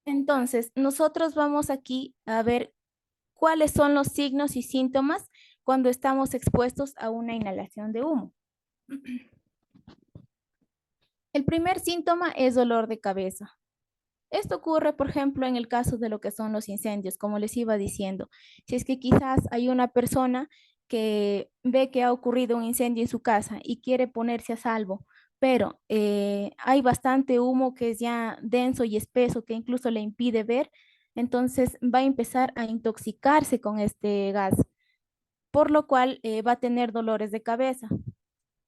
Entonces, nosotros vamos aquí a ver cuáles son los signos y síntomas cuando estamos expuestos a una inhalación de humo. El primer síntoma es dolor de cabeza. Esto ocurre, por ejemplo, en el caso de lo que son los incendios, como les iba diciendo. Si es que quizás hay una persona que ve que ha ocurrido un incendio en su casa y quiere ponerse a salvo, pero hay bastante humo que es ya denso y espeso que incluso le impide ver, entonces va a empezar a intoxicarse con este gas, por lo cual va a tener dolores de cabeza.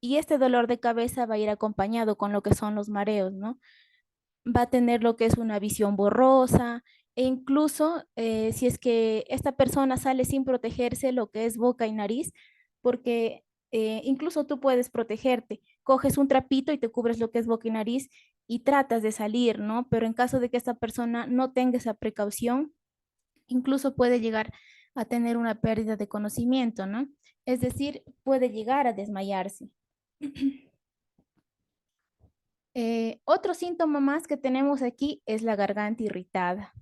Y este dolor de cabeza va a ir acompañado con lo que son los mareos, ¿no? Va a tener lo que es una visión borrosa e incluso si es que esta persona sale sin protegerse lo que es boca y nariz, porque incluso tú puedes protegerte, coges un trapito y te cubres lo que es boca y nariz y tratas de salir, ¿no? Pero en caso de que esta persona no tenga esa precaución, incluso puede llegar a tener una pérdida de conocimiento, ¿no? Es decir, puede llegar a desmayarse. Otro síntoma más que tenemos aquí es la garganta irritada.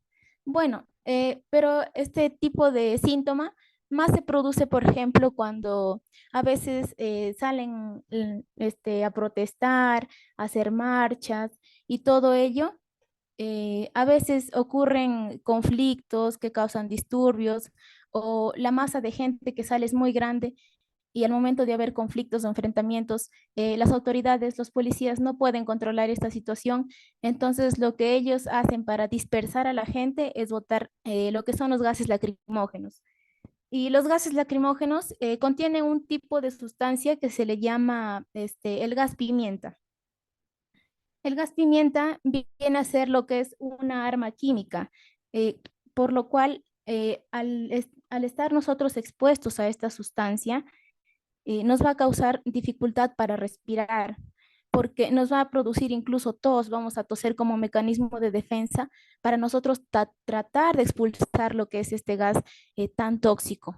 Bueno, pero este tipo de síntoma más se produce, por ejemplo, cuando a veces salen a protestar, a hacer marchas y todo ello. A veces ocurren conflictos que causan disturbios o la masa de gente que sale es muy grande y al momento de haber conflictos o enfrentamientos, las autoridades, los policías no pueden controlar esta situación. Entonces, lo que ellos hacen para dispersar a la gente es botar lo que son los gases lacrimógenos. Y los gases lacrimógenos contienen un tipo de sustancia que se le llama el gas pimienta. El gas pimienta viene a ser lo que es una arma química, eh, por lo cual al estar nosotros expuestos a esta sustancia, nos va a causar dificultad para respirar, porque nos va a producir incluso tos, vamos a toser como mecanismo de defensa para nosotros tratar de expulsar lo que es este gas tan tóxico.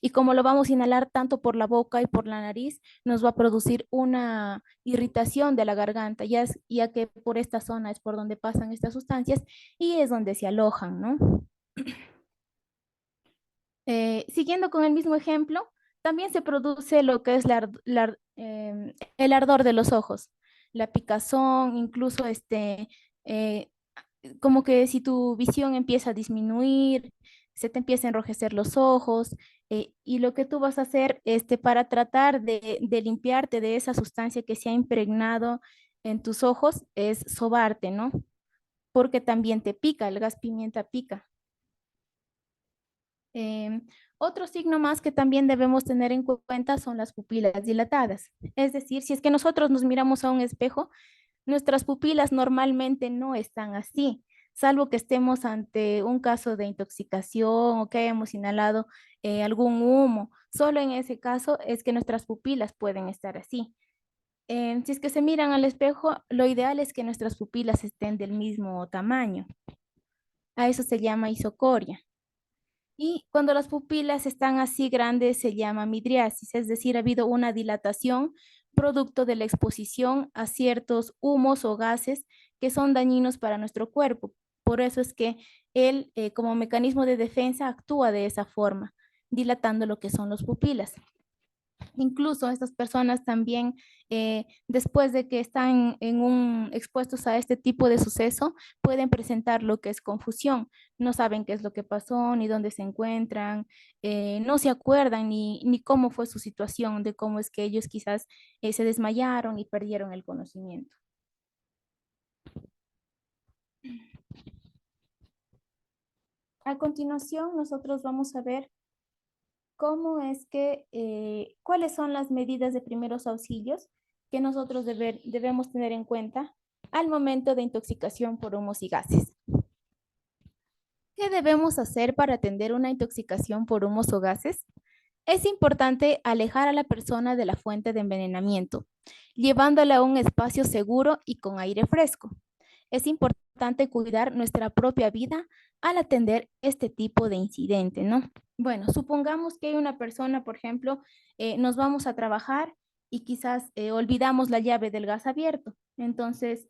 Y como lo vamos a inhalar tanto por la boca y por la nariz, nos va a producir una irritación de la garganta, ya que por esta zona es por donde pasan estas sustancias y es donde se alojan, ¿no? Siguiendo con el mismo ejemplo, también se produce lo que es el ardor de los ojos, la picazón, incluso eh, como que si tu visión empieza a disminuir, se te empieza a enrojecer los ojos, y lo que tú vas a hacer para tratar de limpiarte de esa sustancia que se ha impregnado en tus ojos es sobarte, ¿no? Porque también te pica, el gas pimienta pica. Em, Otro signo más que también debemos tener en cuenta son las pupilas dilatadas. Es decir, si es que nosotros nos miramos a un espejo, nuestras pupilas normalmente no están así, salvo que estemos ante un caso de intoxicación o que hayamos inhalado algún humo. Solo en ese caso es que nuestras pupilas pueden estar así. Si es que se miran al espejo, lo ideal es que nuestras pupilas estén del mismo tamaño. A eso se llama isocoria. Y cuando las pupilas están así grandes se llama midriasis, es decir, ha habido una dilatación producto de la exposición a ciertos humos o gases que son dañinos para nuestro cuerpo. Por eso es que él, como mecanismo de defensa, actúa de esa forma, dilatando lo que son las pupilas. Incluso estas personas también, después de que están expuestos a este tipo de suceso, pueden presentar lo que es confusión. No saben qué es lo que pasó, ni dónde se encuentran, no se acuerdan ni cómo fue su situación, de cómo es que ellos quizás se desmayaron y perdieron el conocimiento. A continuación, nosotros vamos a ver cuáles son las medidas de primeros auxilios que nosotros debemos tener en cuenta al momento de intoxicación por humos y gases. ¿Qué debemos hacer para atender una intoxicación por humos o gases? Es importante alejar a la persona de la fuente de envenenamiento, llevándola a un espacio seguro y con aire fresco. Es importante cuidar nuestra propia vida al atender este tipo de incidente, ¿no? Bueno, supongamos que hay una persona, por ejemplo, nos vamos a trabajar y quizás olvidamos la llave del gas abierto. Entonces,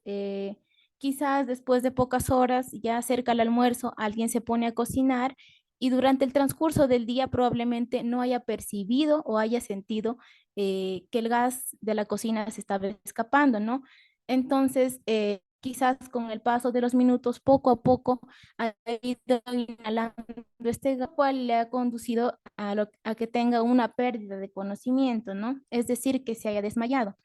Quizás después de pocas horas, ya cerca al almuerzo, alguien se pone a cocinar y durante el transcurso del día probablemente no haya percibido o haya sentido que el gas de la cocina se estaba escapando, ¿no? Entonces, quizás con el paso de los minutos, poco a poco, ha ido inhalando este gas, cual le ha conducido a que tenga una pérdida de conocimiento, ¿no? Es decir, que se haya desmayado.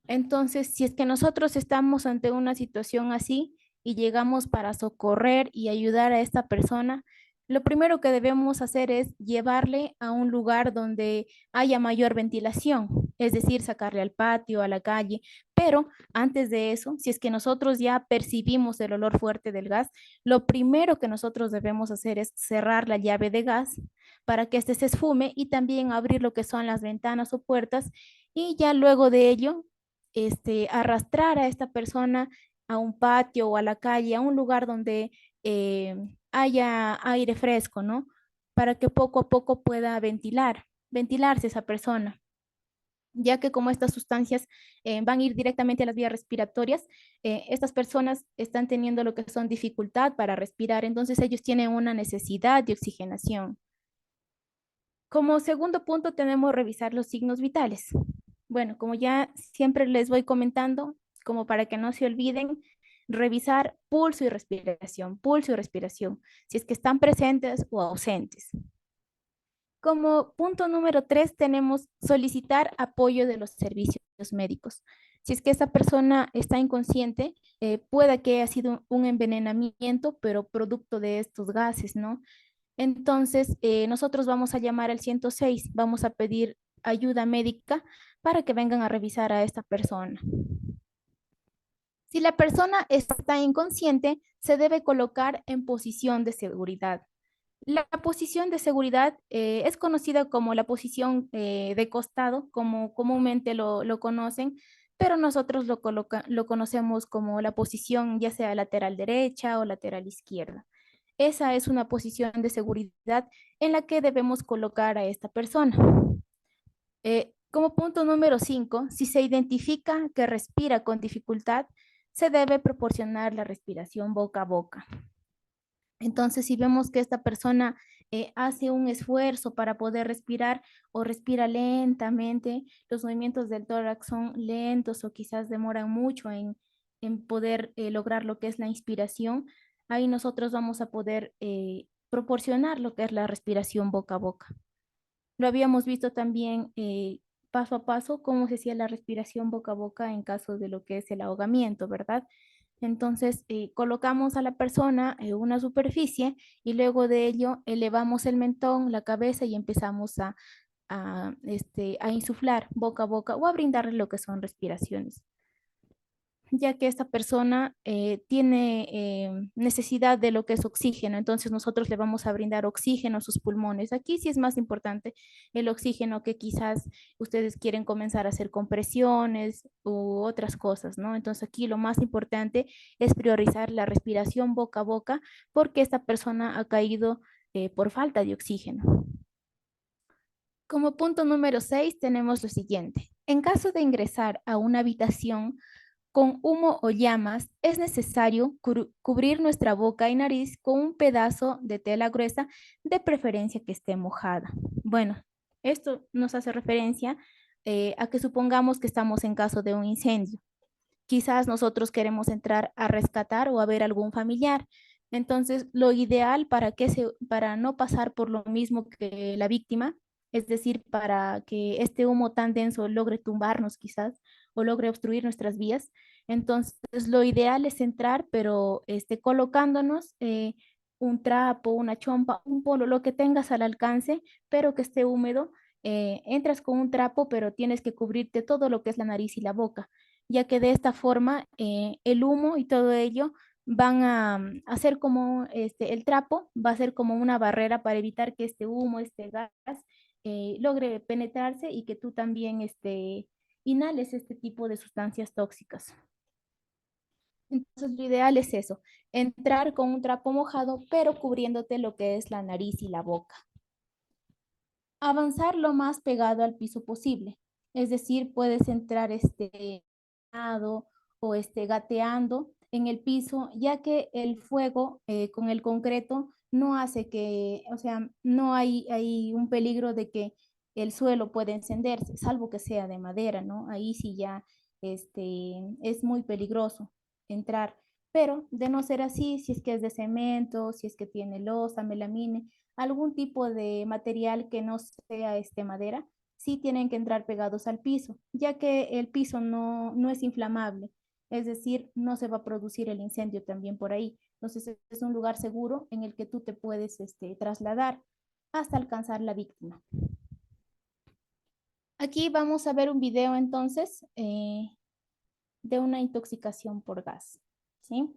Entonces, si es que nosotros estamos ante una situación así y llegamos para socorrer y ayudar a esta persona, lo primero que debemos hacer es llevarle a un lugar donde haya mayor ventilación, es decir, sacarle al patio, a la calle. Pero antes de eso, si es que nosotros ya percibimos el olor fuerte del gas, lo primero que nosotros debemos hacer es cerrar la llave de gas para que éste se esfume y también abrir lo que son las ventanas o puertas y ya luego de ello arrastrar a esta persona a un patio o a la calle, a un lugar donde eh, haya aire fresco, ¿no? Para que poco a poco pueda ventilarse esa persona, ya que como estas sustancias van a ir directamente a las vías respiratorias, estas personas están teniendo lo que son dificultad para respirar, entonces ellos tienen una necesidad de oxigenación. Como segundo punto tenemos revisar los signos vitales. Bueno, como ya siempre les voy comentando, como para que no se olviden, revisar pulso y respiración, si es que están presentes o ausentes. Como punto número 3 tenemos solicitar apoyo de los servicios médicos. Si es que esa persona está inconsciente, pueda que haya sido un envenenamiento, pero producto de estos gases, ¿no? Entonces, nosotros vamos a llamar al 106, vamos a pedir ayuda médica para que vengan a revisar a esta persona. Si la persona está inconsciente, se debe colocar en posición de seguridad. La posición de seguridad es conocida como la posición de costado, como comúnmente lo conocen, pero nosotros lo conocemos como la posición ya sea lateral derecha o lateral izquierda. Esa es una posición de seguridad en la que debemos colocar a esta persona. Como punto número 5, si se identifica que respira con dificultad, se debe proporcionar la respiración boca a boca. Entonces, si vemos que esta persona hace un esfuerzo para poder respirar o respira lentamente, los movimientos del tórax son lentos o quizás demoran mucho en poder lograr lo que es la inspiración, ahí nosotros vamos a poder proporcionar lo que es la respiración boca a boca. Lo habíamos visto también paso a paso cómo se hacía la respiración boca a boca en caso de lo que es el ahogamiento, ¿verdad? Entonces, colocamos a la persona en una superficie y luego de ello elevamos el mentón, la cabeza y empezamos a insuflar boca a boca o a brindarle lo que son respiraciones, ya que esta persona tiene necesidad de lo que es oxígeno, entonces nosotros le vamos a brindar oxígeno a sus pulmones. Aquí sí es más importante el oxígeno que quizás ustedes quieren comenzar a hacer compresiones u otras cosas, ¿no? Entonces aquí lo más importante es priorizar la respiración boca a boca porque esta persona ha caído por falta de oxígeno. Como punto número 6 tenemos lo siguiente. En caso de ingresar a una habitación con humo o llamas, es necesario cubrir nuestra boca y nariz con un pedazo de tela gruesa, de preferencia que esté mojada. Bueno, esto nos hace referencia a que supongamos que estamos en caso de un incendio. Quizás nosotros queremos entrar a rescatar o a ver algún familiar. Entonces, lo ideal para no pasar por lo mismo que la víctima, es decir, para que este humo tan denso logre tumbarnos quizás o logre obstruir nuestras vías. Entonces, lo ideal es entrar, pero colocándonos un trapo, una chompa, un polo, lo que tengas al alcance, pero que esté húmedo. Entras con un trapo, pero tienes que cubrirte todo lo que es la nariz y la boca, ya que de esta forma el humo y todo ello van a hacer como el trapo, va a ser como una barrera para evitar que este humo, este gas, logre penetrarse y que tú también inhales este tipo de sustancias tóxicas. Entonces, lo ideal es eso, entrar con un trapo mojado, pero cubriéndote lo que es la nariz y la boca. Avanzar lo más pegado al piso posible, es decir, puedes entrar lado o gateando en el piso, ya que el fuego con el concreto no hace que, o sea, no hay un peligro de que el suelo pueda encenderse, salvo que sea de madera, ¿no? Ahí sí ya es muy peligroso entrar. Pero de no ser así, si es que es de cemento, si es que tiene losa, melamine, algún tipo de material que no sea madera, sí tienen que entrar pegados al piso, ya que el piso no es inflamable, es decir, no se va a producir el incendio también por ahí. Entonces es un lugar seguro en el que tú te puedes trasladar hasta alcanzar la víctima. Aquí vamos a ver un video entonces de una intoxicación por gas, ¿sí?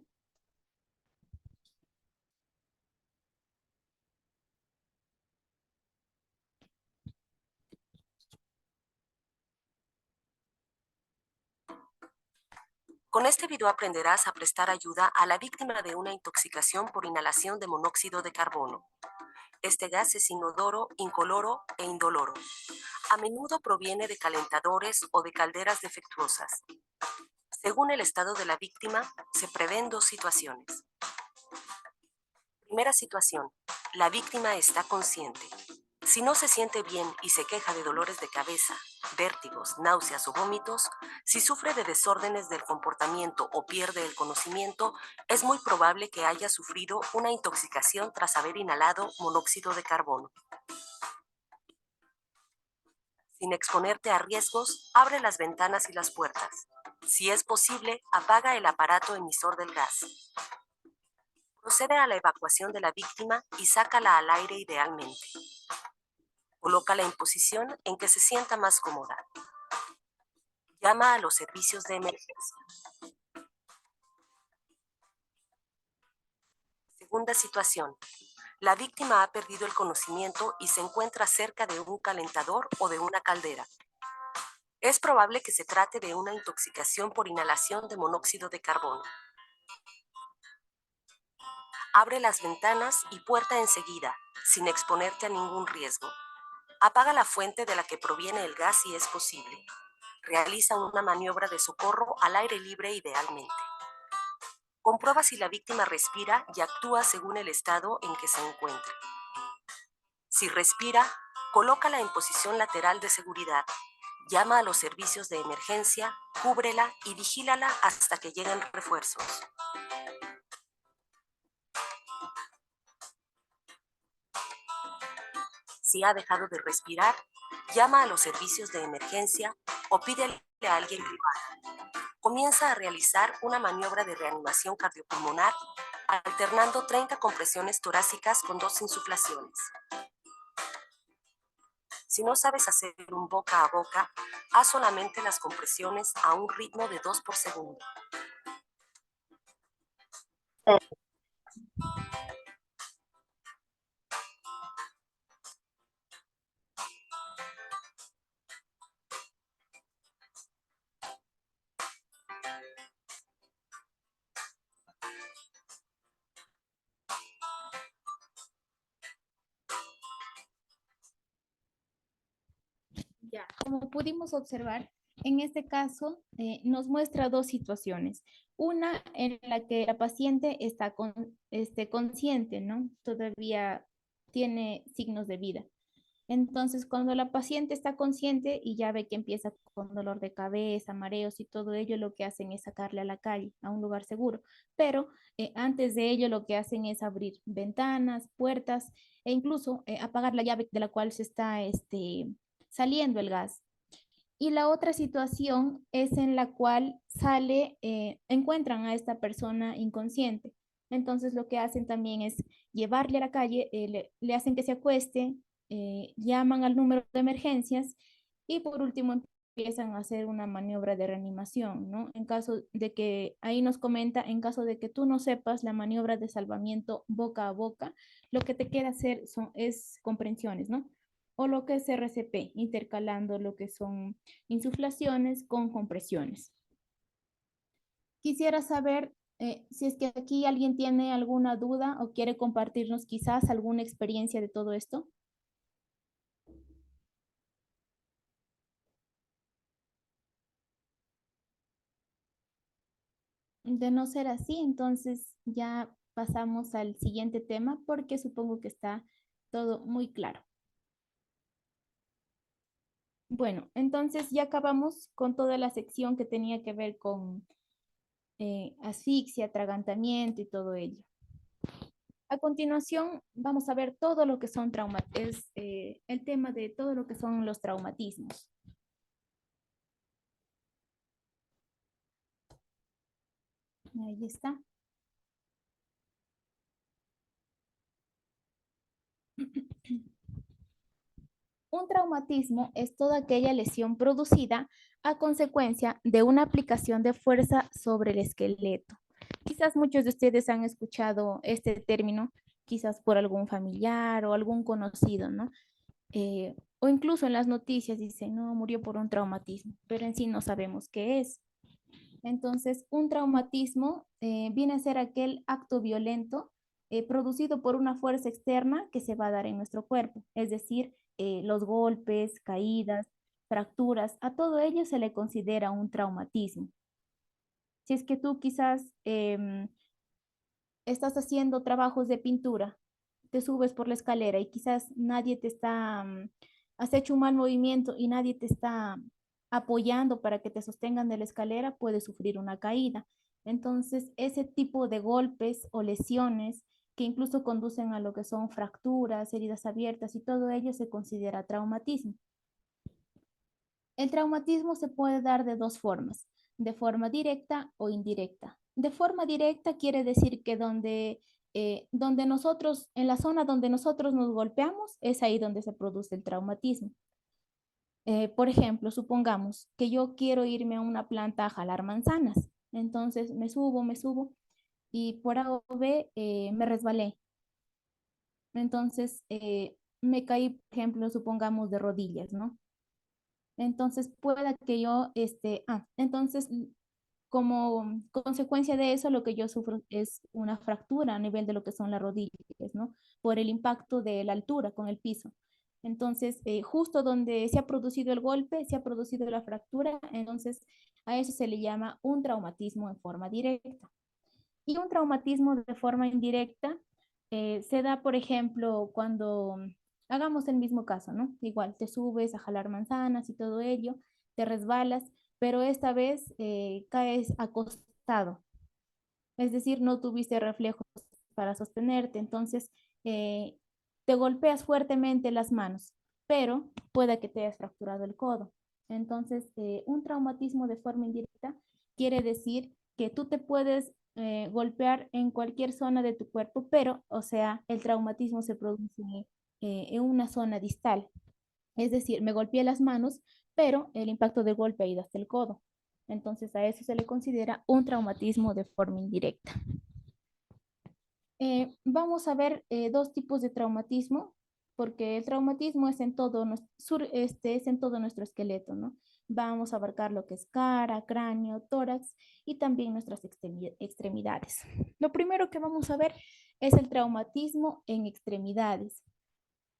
Con este video aprenderás a prestar ayuda a la víctima de una intoxicación por inhalación de monóxido de carbono. Este gas es inodoro, incoloro e indoloro. A menudo proviene de calentadores o de calderas defectuosas. Según el estado de la víctima, se prevén dos situaciones. Primera situación. La víctima está consciente. Si no se siente bien y se queja de dolores de cabeza, vértigos, náuseas o vómitos, si sufre de desórdenes del comportamiento o pierde el conocimiento, es muy probable que haya sufrido una intoxicación tras haber inhalado monóxido de carbono. Sin exponerte a riesgos, abre las ventanas y las puertas. Si es posible, apaga el aparato emisor del gas. Procede a la evacuación de la víctima y sácala al aire idealmente. Colócala en posición en que se sienta más cómoda. Llama a los servicios de emergencia. Segunda situación. La víctima ha perdido el conocimiento y se encuentra cerca de un calentador o de una caldera. Es probable que se trate de una intoxicación por inhalación de monóxido de carbono. Abre las ventanas y puerta enseguida, sin exponerte a ningún riesgo. Apaga la fuente de la que proviene el gas si es posible. Realiza una maniobra de socorro al aire libre idealmente. Comprueba si la víctima respira y actúa según el estado en que se encuentra. Si respira, colócala en posición lateral de seguridad. Llama a los servicios de emergencia, cúbrela y vigílala hasta que lleguen refuerzos. Si ha dejado de respirar, llama a los servicios de emergencia o pídele a alguien que lo haga. Comienza a realizar una maniobra de reanimación cardiopulmonar, alternando 30 compresiones torácicas con 2 insuflaciones. Si no sabes hacer un boca a boca, haz solamente las compresiones a un ritmo de 2 por segundo. Ya, como pudimos observar, en este caso nos muestra dos situaciones. Una en la que la paciente está consciente, ¿no? Todavía tiene signos de vida. Entonces, cuando la paciente está consciente y ya ve que empieza con dolor de cabeza, mareos y todo ello, lo que hacen es sacarle a la calle, a un lugar seguro. Pero antes de ello, lo que hacen es abrir ventanas, puertas e incluso apagar la llave de la cual se está saliendo el gas. Y la otra situación es en la cual encuentran a esta persona inconsciente. Entonces lo que hacen también es llevarle a la calle, le hacen que se acueste, llaman al número de emergencias y por último empiezan a hacer una maniobra de reanimación, ¿no? En caso de que, ahí nos comenta, en caso de que tú no sepas la maniobra de salvamiento boca a boca, lo que te queda hacer es comprensiones, ¿no? O lo que es RCP, intercalando lo que son insuflaciones con compresiones. Quisiera saber si es que aquí alguien tiene alguna duda o quiere compartirnos quizás alguna experiencia de todo esto. De no ser así, entonces ya pasamos al siguiente tema porque supongo que está todo muy claro. Bueno, entonces ya acabamos con toda la sección que tenía que ver con asfixia, atragantamiento y todo ello. A continuación, vamos a ver todo lo que son el tema de todo lo que son los traumatismos. Ahí está. Un traumatismo es toda aquella lesión producida a consecuencia de una aplicación de fuerza sobre el esqueleto. Quizás muchos de ustedes han escuchado este término, quizás por algún familiar o algún conocido, ¿no? O incluso en las noticias dicen, no, murió por un traumatismo, pero en sí no sabemos qué es. Entonces, un traumatismo viene a ser aquel acto violento producido por una fuerza externa que se va a dar en nuestro cuerpo, es decir, los golpes, caídas, fracturas, a todo ello se le considera un traumatismo. Si es que tú quizás estás haciendo trabajos de pintura, te subes por la escalera y quizás nadie te está, has hecho un mal movimiento y nadie te está apoyando para que te sostengan de la escalera, puedes sufrir una caída. Entonces, ese tipo de golpes o lesiones que incluso conducen a lo que son fracturas, heridas abiertas y todo ello se considera traumatismo. El traumatismo se puede dar de dos formas, de forma directa o indirecta. De forma directa quiere decir que donde nosotros, en la zona donde nosotros nos golpeamos, es ahí donde se produce el traumatismo. Por ejemplo, supongamos que yo quiero irme a una planta a jalar manzanas. Entonces me subo y por A o B me resbalé. Entonces me caí, por ejemplo, supongamos de rodillas, ¿no? Entonces pueda que yo, entonces como consecuencia de eso, lo que yo sufro es una fractura a nivel de lo que son las rodillas, ¿no? Por el impacto de la altura con el piso. Entonces, justo donde se ha producido el golpe, se ha producido la fractura, entonces a eso se le llama un traumatismo en forma directa. Y un traumatismo de forma indirecta se da, por ejemplo, cuando hagamos el mismo caso, ¿no? Igual te subes a jalar manzanas y todo ello, te resbalas, pero esta vez caes acostado, es decir, no tuviste reflejos para sostenerte, entonces eh, te golpeas fuertemente las manos, pero puede que te hayas fracturado el codo. Entonces, un traumatismo de forma indirecta quiere decir que tú te puedes golpear en cualquier zona de tu cuerpo, pero, o sea, el traumatismo se produce en una zona distal. Es decir, me golpeé las manos, pero el impacto del golpe ha ido hasta el codo. Entonces, a eso se le considera un traumatismo de forma indirecta. Vamos a ver dos tipos de traumatismo, porque el traumatismo es en todo, es en todo nuestro esqueleto, ¿no? Vamos a abarcar lo que es cara, cráneo, tórax y también nuestras extremidades. Lo primero que vamos a ver es el traumatismo en extremidades.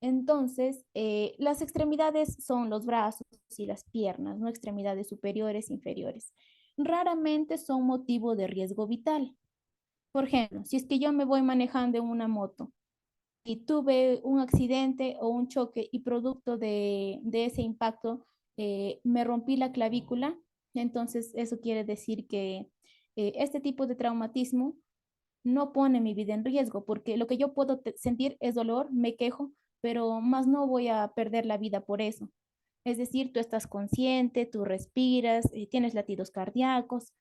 Entonces, las extremidades son los brazos y las piernas, ¿no? Extremidades superiores e inferiores. Raramente son motivo de riesgo vital. Por ejemplo, si es que yo me voy manejando en una moto y tuve un accidente o un choque y producto de ese impacto me rompí la clavícula, entonces eso quiere decir que este tipo de traumatismo no pone mi vida en riesgo, porque lo que yo puedo sentir es dolor, me quejo, pero más no voy a perder la vida por eso. Es decir, tú estás consciente, tú respiras, tienes latidos cardíacos.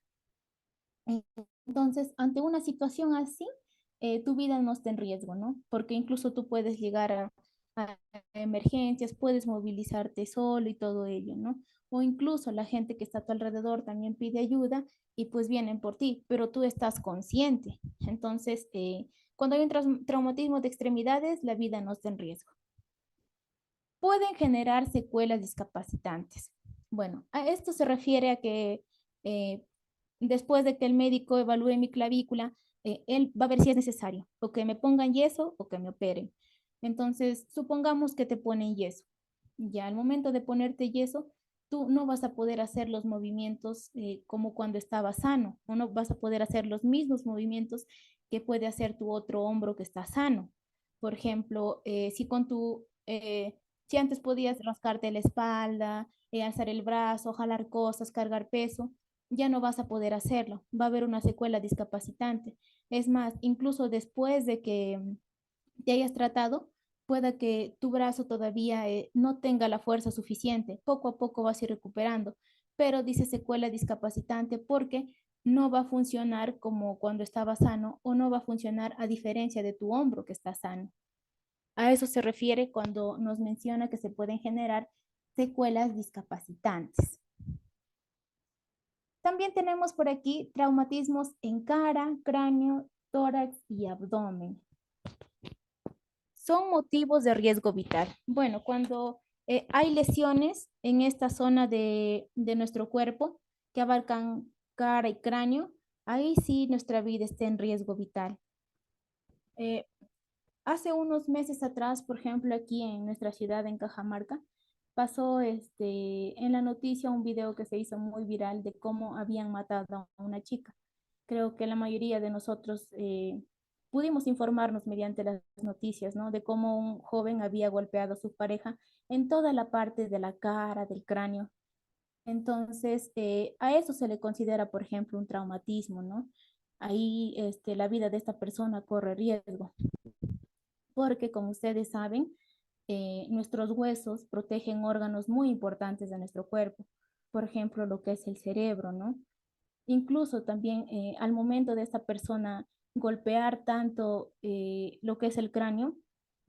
Entonces, ante una situación así, tu vida no está en riesgo, ¿no? Porque incluso tú puedes llegar a emergencias, puedes movilizarte solo y todo ello, ¿no? O incluso la gente que está a tu alrededor también pide ayuda y pues vienen por ti, pero tú estás consciente. Entonces, cuando hay un traumatismo de extremidades, la vida no está en riesgo. Pueden generar secuelas discapacitantes. Bueno, a esto se refiere a que eh, después de que el médico evalúe mi clavícula, él va a ver si es necesario, o que me pongan yeso o que me operen. Entonces, supongamos que te ponen yeso. Ya al momento de ponerte yeso, tú no vas a poder hacer los movimientos como cuando estabas sano, o no vas a poder hacer los mismos movimientos que puede hacer tu otro hombro que está sano. Por ejemplo, si antes podías rascarte la espalda, alzar el brazo, jalar cosas, cargar peso, ya no vas a poder hacerlo. Va a haber una secuela discapacitante. Es más, incluso después de que te hayas tratado, pueda que tu brazo todavía no tenga la fuerza suficiente. Poco a poco vas a ir recuperando, pero dice secuela discapacitante porque no va a funcionar como cuando estaba sano o no va a funcionar a diferencia de tu hombro que está sano. A eso se refiere cuando nos menciona que se pueden generar secuelas discapacitantes. También tenemos por aquí traumatismos en cara, cráneo, tórax y abdomen. Son motivos de riesgo vital. Bueno, cuando hay lesiones en esta zona de nuestro cuerpo que abarcan cara y cráneo, ahí sí nuestra vida está en riesgo vital. Eh, Hace unos meses atrás, por ejemplo, aquí en nuestra ciudad, en Cajamarca, pasó en la noticia un video que se hizo muy viral de cómo habían matado a una chica. Creo que la mayoría de nosotros pudimos informarnos mediante las noticias, ¿no? De cómo un joven había golpeado a su pareja en toda la parte de la cara, del cráneo. Entonces, a eso se le considera, por ejemplo, un traumatismo, ¿no? Ahí la vida de esta persona corre riesgo porque como ustedes saben, nuestros huesos protegen órganos muy importantes de nuestro cuerpo, por ejemplo, lo que es el cerebro, ¿no? Incluso también al momento de esta persona golpear tanto lo que es el cráneo,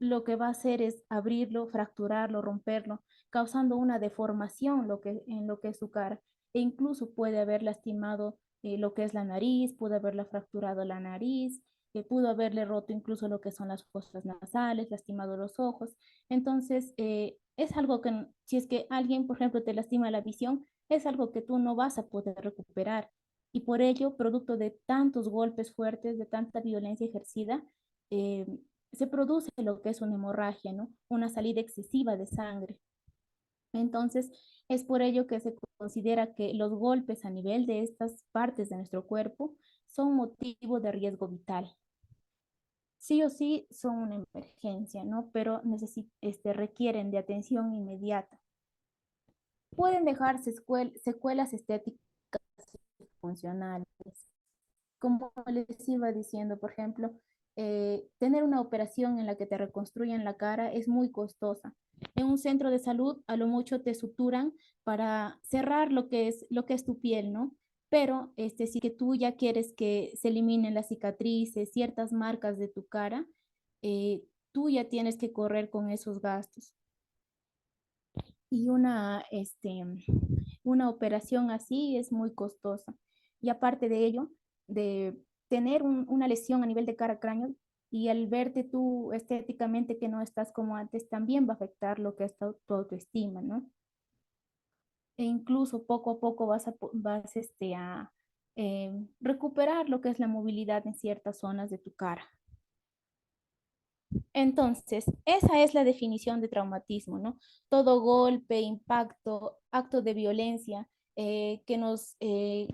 lo que va a hacer es abrirlo, fracturarlo, romperlo, causando una deformación en lo que es su cara. E incluso puede haber lastimado lo que es la nariz, puede haberle fracturado la nariz, pudo haberle roto incluso lo que son las fosas nasales, lastimado los ojos. Entonces, es algo que si es que alguien, por ejemplo, te lastima la visión, es algo que tú no vas a poder recuperar y por ello, producto de tantos golpes fuertes, de tanta violencia ejercida, eh, se produce lo que es una hemorragia, ¿no? Una salida excesiva de sangre. Entonces, es por ello que se considera que los golpes a nivel de estas partes de nuestro cuerpo son motivo de riesgo vital. Sí o sí son una emergencia, ¿no? Pero requieren de atención inmediata. Pueden dejar secuelas estéticas y funcionales. Como les iba diciendo, por ejemplo, tener una operación en la que te reconstruyan la cara es muy costosa. En un centro de salud, a lo mucho te suturan para cerrar lo que es tu piel, ¿no? Pero si que tú ya quieres que se eliminen las cicatrices, ciertas marcas de tu cara, tú ya tienes que correr con esos gastos. Y una operación así es muy costosa. Y aparte de ello, de tener una lesión a nivel de cara cráneo y al verte tú estéticamente que no estás como antes, también va a afectar lo que es tu autoestima, ¿no? E incluso poco a poco vas a recuperar lo que es la movilidad en ciertas zonas de tu cara. Entonces, esa es la definición de traumatismo, ¿no? Todo golpe, impacto, acto de violencia que nos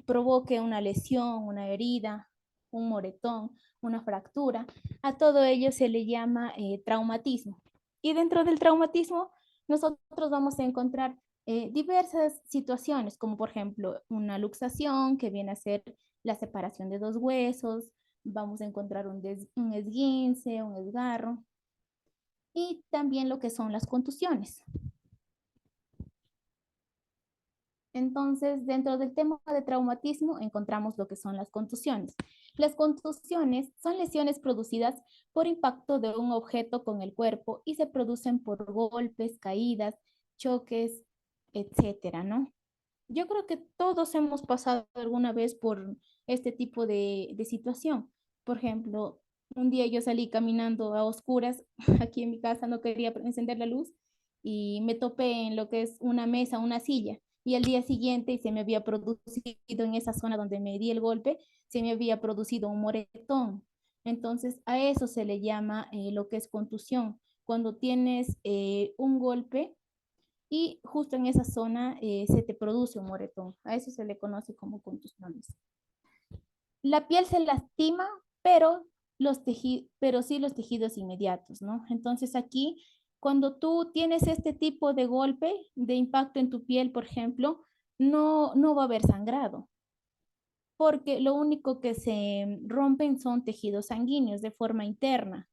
provoque una lesión, una herida, un moretón, una fractura, a todo ello se le llama traumatismo. Y dentro del traumatismo, nosotros vamos a encontrar diversas situaciones, como por ejemplo una luxación, que viene a ser la separación de dos huesos, vamos a encontrar un esguince, un desgarro, y también lo que son las contusiones. Entonces, dentro del tema de traumatismo encontramos lo que son las contusiones. Las contusiones son lesiones producidas por impacto de un objeto con el cuerpo y se producen por golpes, caídas, choques, etcétera, ¿no? Yo creo que todos hemos pasado alguna vez por este tipo de situación. Por ejemplo, un día yo salí caminando a oscuras aquí en mi casa, no quería encender la luz y me topé en lo que es una mesa, una silla. Y al día siguiente se me había producido en esa zona donde me di el golpe, se me había producido un moretón. Entonces, a eso se le llama lo que es contusión. Cuando tienes un golpe y justo en esa zona se te produce un moretón. A eso se le conoce como contusiones. La piel se lastima, pero, pero sí los tejidos inmediatos, ¿no? Entonces aquí, cuando tú tienes este tipo de golpe, de impacto en tu piel, por ejemplo, no va a haber sangrado, porque lo único que se rompen son tejidos sanguíneos de forma interna.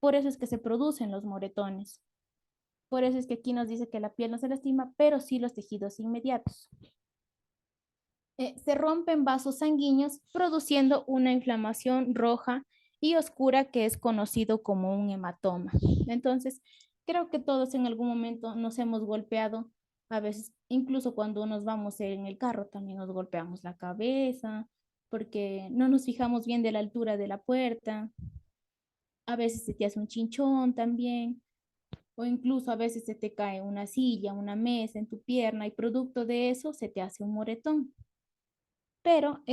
Por eso es que se producen los moretones. Por eso es que aquí nos dice que la piel no se lastima, pero sí los tejidos inmediatos. Se rompen vasos sanguíneos produciendo una inflamación roja y oscura que es conocido como un hematoma. Entonces, creo que todos en algún momento nos hemos golpeado, a veces incluso cuando nos vamos en el carro también nos golpeamos la cabeza porque no nos fijamos bien de la altura de la puerta, a veces se te hace un chinchón también, o incluso a veces se te cae una silla, una mesa en tu pierna y producto de eso se te hace un moretón. Pero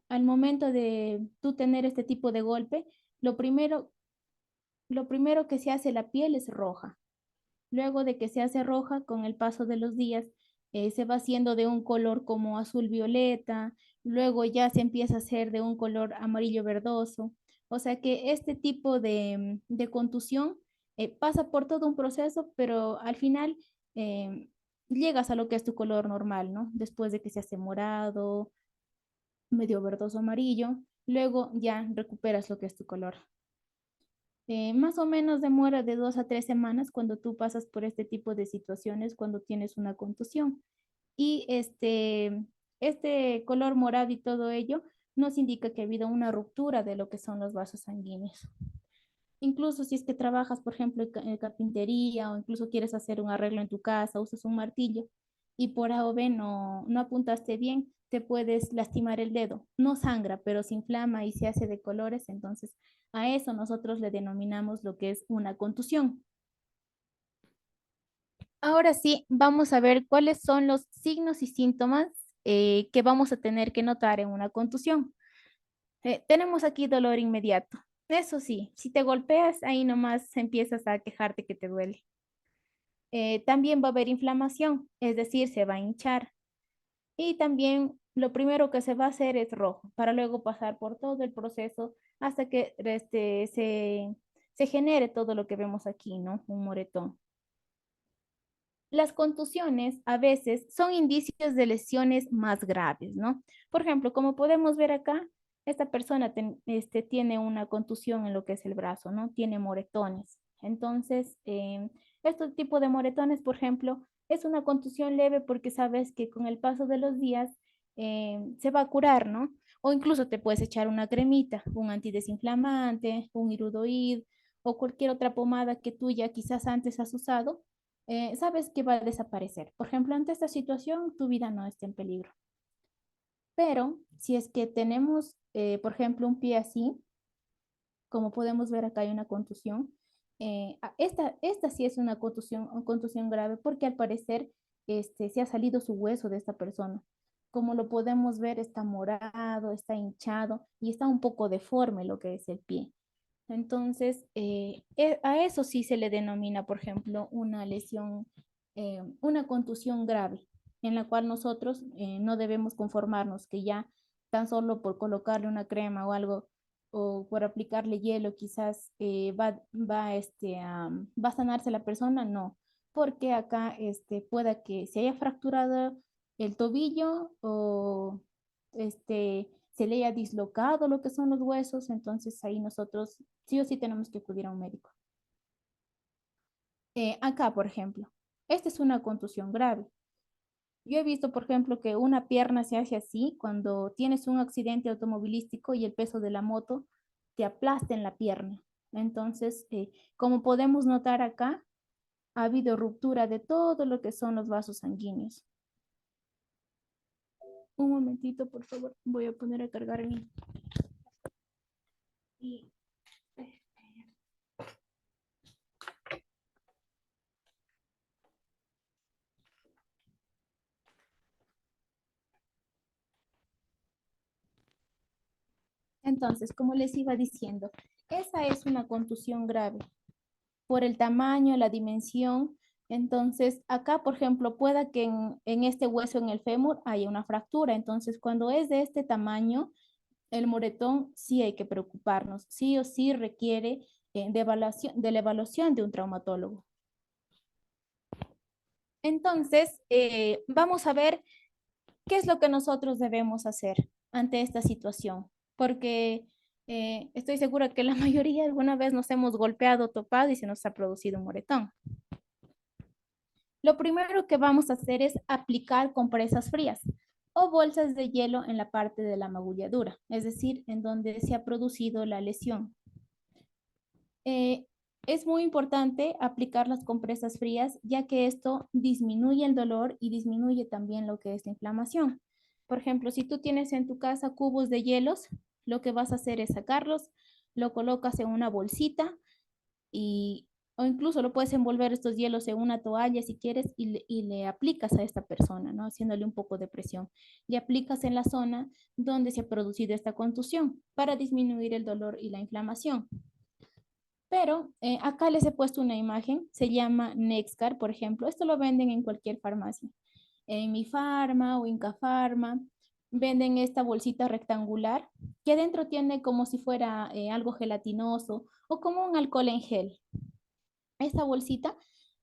al momento de tú tener este tipo de golpe, lo primero, lo primero que se hace la piel es roja. Luego de que se hace roja, con el paso de los días, se va haciendo de un color como azul violeta, luego ya se empieza a hacer de un color amarillo verdoso. O sea que este tipo de contusión pasa por todo un proceso, pero al final eh, llegas a lo que es tu color normal, ¿no? Después de que se hace morado, medio verdoso amarillo, luego ya recuperas lo que es tu color. Más o menos demora de 2 a 3 semanas cuando tú pasas por este tipo de situaciones, cuando tienes una contusión. Y este color morado y todo ello nos indica que ha habido una ruptura de lo que son los vasos sanguíneos. Incluso si es que trabajas, por ejemplo, en carpintería o incluso quieres hacer un arreglo en tu casa, usas un martillo y por A o B no apuntaste bien, te puedes lastimar el dedo. No sangra, pero se inflama y se hace de colores. Entonces, a eso nosotros le denominamos lo que es una contusión. Ahora sí, vamos a ver cuáles son los signos y síntomas que vamos a tener que notar en una contusión. Tenemos aquí dolor inmediato. Eso sí, si te golpeas, ahí nomás empiezas a quejarte que te duele. También va a haber inflamación, es decir, se va a hinchar. Y también lo primero que se va a hacer es rojo, para luego pasar por todo el proceso hasta que se genere todo lo que vemos aquí, ¿no? Un moretón. Las contusiones a veces son indicios de lesiones más graves, ¿no? Por ejemplo, como podemos ver acá, esta persona tiene una contusión en lo que es el brazo, ¿no? Tiene moretones. Entonces, este tipo de moretones, por ejemplo, es una contusión leve porque sabes que con el paso de los días se va a curar, ¿no? O incluso te puedes echar una cremita, un antidesinflamante, un iridoid o cualquier otra pomada que tú ya quizás antes has usado, sabes que va a desaparecer. Por ejemplo, ante esta situación, tu vida no está en peligro. Pero si es que tenemos, por ejemplo, un pie así, como podemos ver acá hay una contusión, esta sí es una contusión grave porque al parecer se ha salido su hueso de esta persona. Como lo podemos ver, está morado, está hinchado y está un poco deforme lo que es el pie. Entonces, a eso sí se le denomina, por ejemplo, una lesión, una contusión grave, en la cual nosotros no debemos conformarnos que ya tan solo por colocarle una crema o algo, o por aplicarle hielo, quizás va a sanarse la persona, no, porque acá pueda que se haya fracturado el tobillo o se le haya dislocado lo que son los huesos, entonces ahí nosotros sí o sí tenemos que acudir a un médico. Acá, por ejemplo, esta es una contusión grave. Yo he visto, por ejemplo, que una pierna se hace así cuando tienes un accidente automovilístico y el peso de la moto te aplasta en la pierna. Entonces, como podemos notar acá, ha habido ruptura de todo lo que son los vasos sanguíneos. Un momentito, por favor, voy a poner a cargar mi... Y entonces, como les iba diciendo, esa es una contusión grave por el tamaño, la dimensión Entonces, acá, por ejemplo, pueda que en este hueso, en el fémur, haya una fractura. Entonces, cuando es de este tamaño, el moretón sí hay que preocuparnos, sí o sí requiere de la evaluación de un traumatólogo. Entonces, vamos a ver qué es lo que nosotros debemos hacer ante esta situación, porque estoy segura que la mayoría alguna vez nos hemos golpeado, topado y se nos ha producido un moretón. Lo primero que vamos a hacer es aplicar compresas frías o bolsas de hielo en la parte de la magulladura, es decir, en donde se ha producido la lesión. Eh, es muy importante aplicar las compresas frías, ya que esto disminuye el dolor y disminuye también lo que es la inflamación. Por ejemplo, si tú tienes en tu casa cubos de hielos, lo que vas a hacer es sacarlos, lo colocas en una bolsita y, o incluso lo puedes envolver estos hielos en una toalla si quieres y le aplicas a esta persona, ¿no? Haciéndole un poco de presión. Y aplicas en la zona donde se ha producido esta contusión para disminuir el dolor y la inflamación. Pero acá les he puesto una imagen, se llama Nexcar, por ejemplo. Esto lo venden en cualquier farmacia. En Mi Farma o Incafarma venden esta bolsita rectangular que adentro tiene como si fuera algo gelatinoso o como un alcohol en gel. Esta bolsita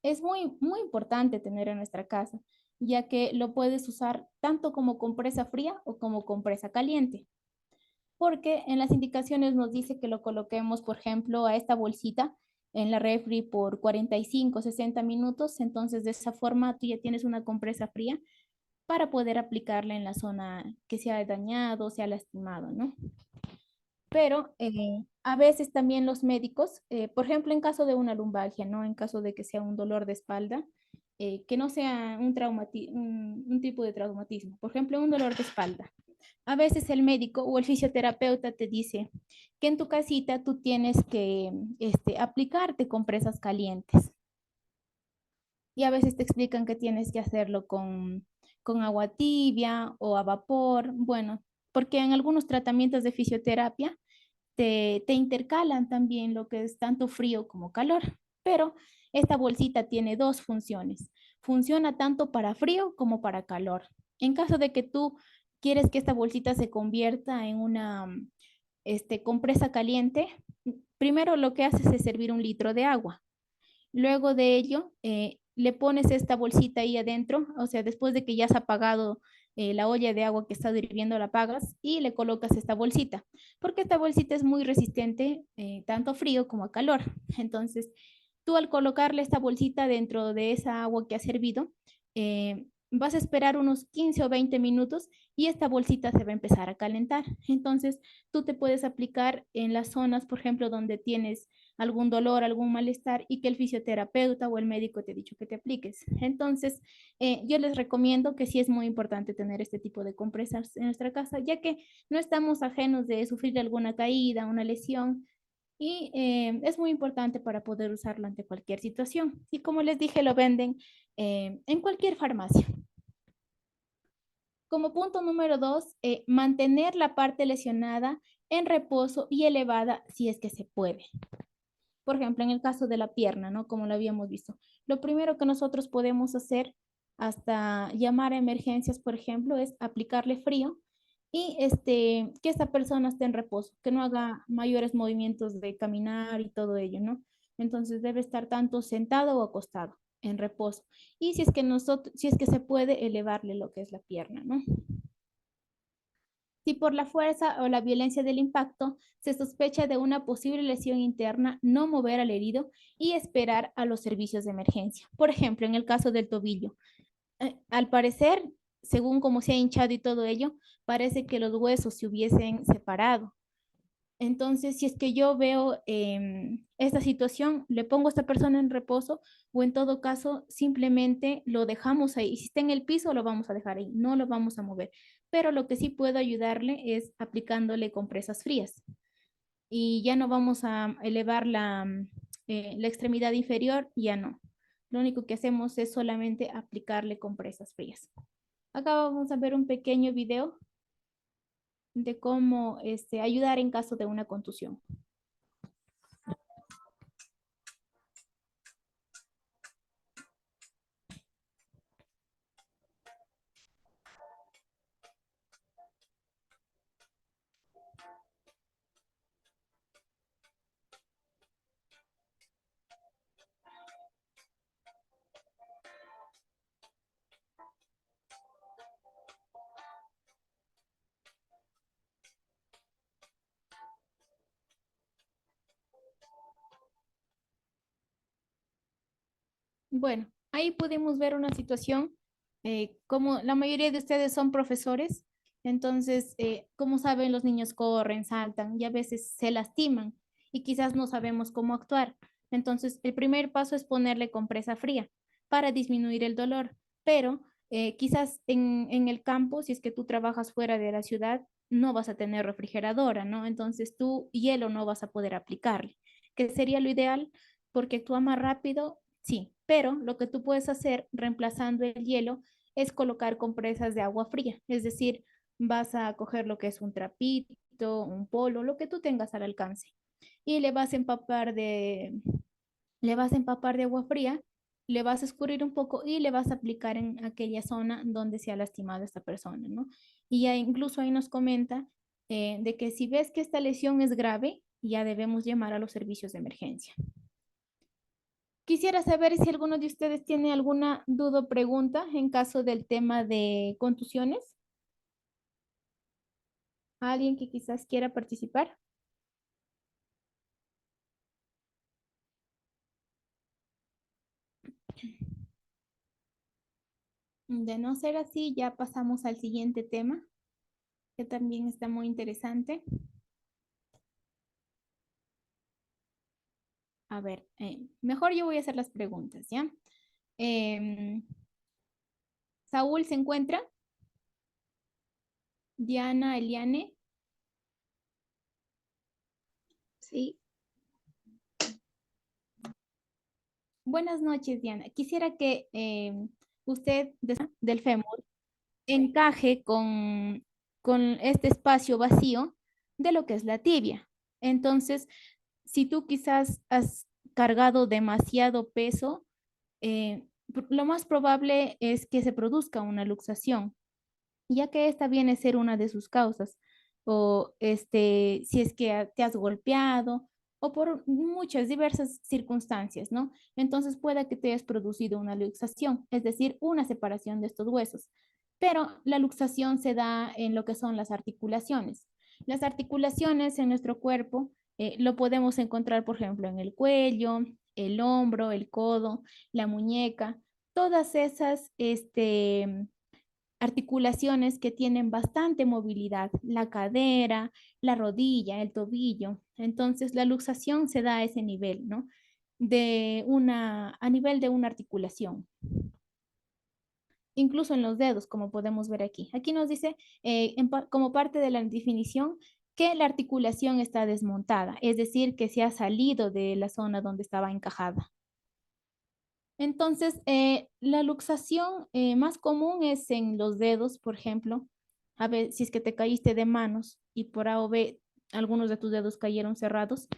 es muy importante tener en nuestra casa, ya que lo puedes usar tanto como compresa fría o como compresa caliente, porque en las indicaciones nos dice que lo coloquemos, por ejemplo, a esta bolsita en la refri por 45, 60 minutos. Entonces, de esa forma, tú ya tienes una compresa fría para poder aplicarla en la zona que se ha dañado, se ha lastimado, ¿no? Pero a veces también los médicos, por ejemplo, en caso de una lumbalgia, ¿no? En caso de que sea un dolor de espalda, que no sea un tipo de traumatismo, por ejemplo, un dolor de espalda. A veces el médico o el fisioterapeuta te dice que en tu casita tú tienes que aplicarte compresas calientes. Y a veces te explican que tienes que hacerlo con agua tibia o a vapor. Bueno, porque en algunos tratamientos de fisioterapia te intercalan también lo que es tanto frío como calor. Pero esta bolsita tiene dos funciones. Funciona tanto para frío como para calor. En caso de que tú quieres que esta bolsita se convierta en una compresa caliente, primero lo que haces es servir 1 litro de agua. Luego de ello, le pones esta bolsita ahí adentro, o sea, después de que ya has apagado la olla de agua que está hirviendo, la apagas y le colocas esta bolsita, porque esta bolsita es muy resistente tanto a frío como a calor. Entonces, tú al colocarle esta bolsita dentro de esa agua que has hervido, vas a esperar unos 15 o 20 minutos y esta bolsita se va a empezar a calentar. Entonces, tú te puedes aplicar en las zonas, por ejemplo, donde tienes algún dolor, algún malestar y que el fisioterapeuta o el médico te ha dicho que te apliques. Entonces, yo les recomiendo que sí es muy importante tener este tipo de compresas en nuestra casa, ya que no estamos ajenos de sufrir alguna caída, una lesión. Y es muy importante para poder usarlo ante cualquier situación. Y como les dije, lo venden en cualquier farmacia. Como punto número 2, mantener la parte lesionada en reposo y elevada si es que se puede. Por ejemplo, en el caso de la pierna, ¿no? Como lo habíamos visto. Lo primero que nosotros podemos hacer hasta llamar a emergencias, por ejemplo, es aplicarle frío y que esta persona esté en reposo, que no haga mayores movimientos de caminar y todo ello, ¿no? Entonces debe estar tanto sentado o acostado en reposo. Y si es que se puede elevarle lo que es la pierna, ¿no? Si por la fuerza o la violencia del impacto se sospecha de una posible lesión interna, no mover al herido y esperar a los servicios de emergencia. Por ejemplo, en el caso del tobillo, al parecer, según cómo se ha hinchado y todo ello, parece que los huesos se hubiesen separado. Entonces, si es que yo veo esta situación, le pongo a esta persona en reposo o en todo caso, simplemente lo dejamos ahí. Y si está en el piso, lo vamos a dejar ahí, no lo vamos a mover. Pero lo que sí puedo ayudarle es aplicándole compresas frías. Y ya no vamos a elevar la extremidad inferior, ya no. Lo único que hacemos es solamente aplicarle compresas frías. Acá vamos a ver un pequeño video de cómo ayudar en caso de una contusión. Bueno, ahí pudimos ver una situación, como la mayoría de ustedes son profesores, entonces, como saben, los niños corren, saltan y a veces se lastiman y quizás no sabemos cómo actuar. Entonces, el primer paso es ponerle compresa fría para disminuir el dolor, pero quizás en el campo, si es que tú trabajas fuera de la ciudad, no vas a tener refrigeradora, ¿no? Entonces, tú hielo no vas a poder aplicarle, que sería lo ideal porque actúa más rápido. Sí, pero lo que tú puedes hacer reemplazando el hielo es colocar compresas de agua fría, es decir, vas a coger lo que es un trapito, un polo, lo que tú tengas al alcance y le vas a empapar de agua fría, le vas a escurrir un poco y le vas a aplicar en aquella zona donde se ha lastimado esta persona, ¿no? Y ya incluso ahí nos comenta de que si ves que esta lesión es grave, ya debemos llamar a los servicios de emergencia. Quisiera saber si alguno de ustedes tiene alguna duda o pregunta en caso del tema de contusiones. ¿Alguien que quizás quiera participar? De no ser así, ya pasamos al siguiente tema, que también está muy interesante. A ver, mejor yo voy a hacer las preguntas, ¿ya? Em, Saúl se encuentra, Diana, Eliane. Sí, Buenas noches, Diana. Quisiera que usted del fémur encaje con este espacio vacío de lo que es la tibia. Entonces, si tú quizás has cargado demasiado peso, lo más probable es que se produzca una luxación, ya que esta viene a ser una de sus causas, o si es que te has golpeado o por muchas diversas circunstancias, ¿no? Entonces puede que te hayas producido una luxación, es decir, una separación de estos huesos, pero la luxación se da en lo que son las articulaciones. Las articulaciones en nuestro cuerpo lo podemos encontrar, por ejemplo, en el cuello, el hombro, el codo, la muñeca, todas esas, articulaciones que tienen bastante movilidad, la cadera, la rodilla, el tobillo. Entonces, la luxación se da a ese nivel, ¿no? A nivel de una articulación. Incluso en los dedos, como podemos ver aquí. Aquí nos dice, como parte de la definición, que la articulación está desmontada, es decir, que se ha salido de la zona donde estaba encajada. Entonces, la luxación más común es en los dedos, por ejemplo. A ver, si es que te caíste de manos y por A o B algunos de tus dedos cayeron cerrados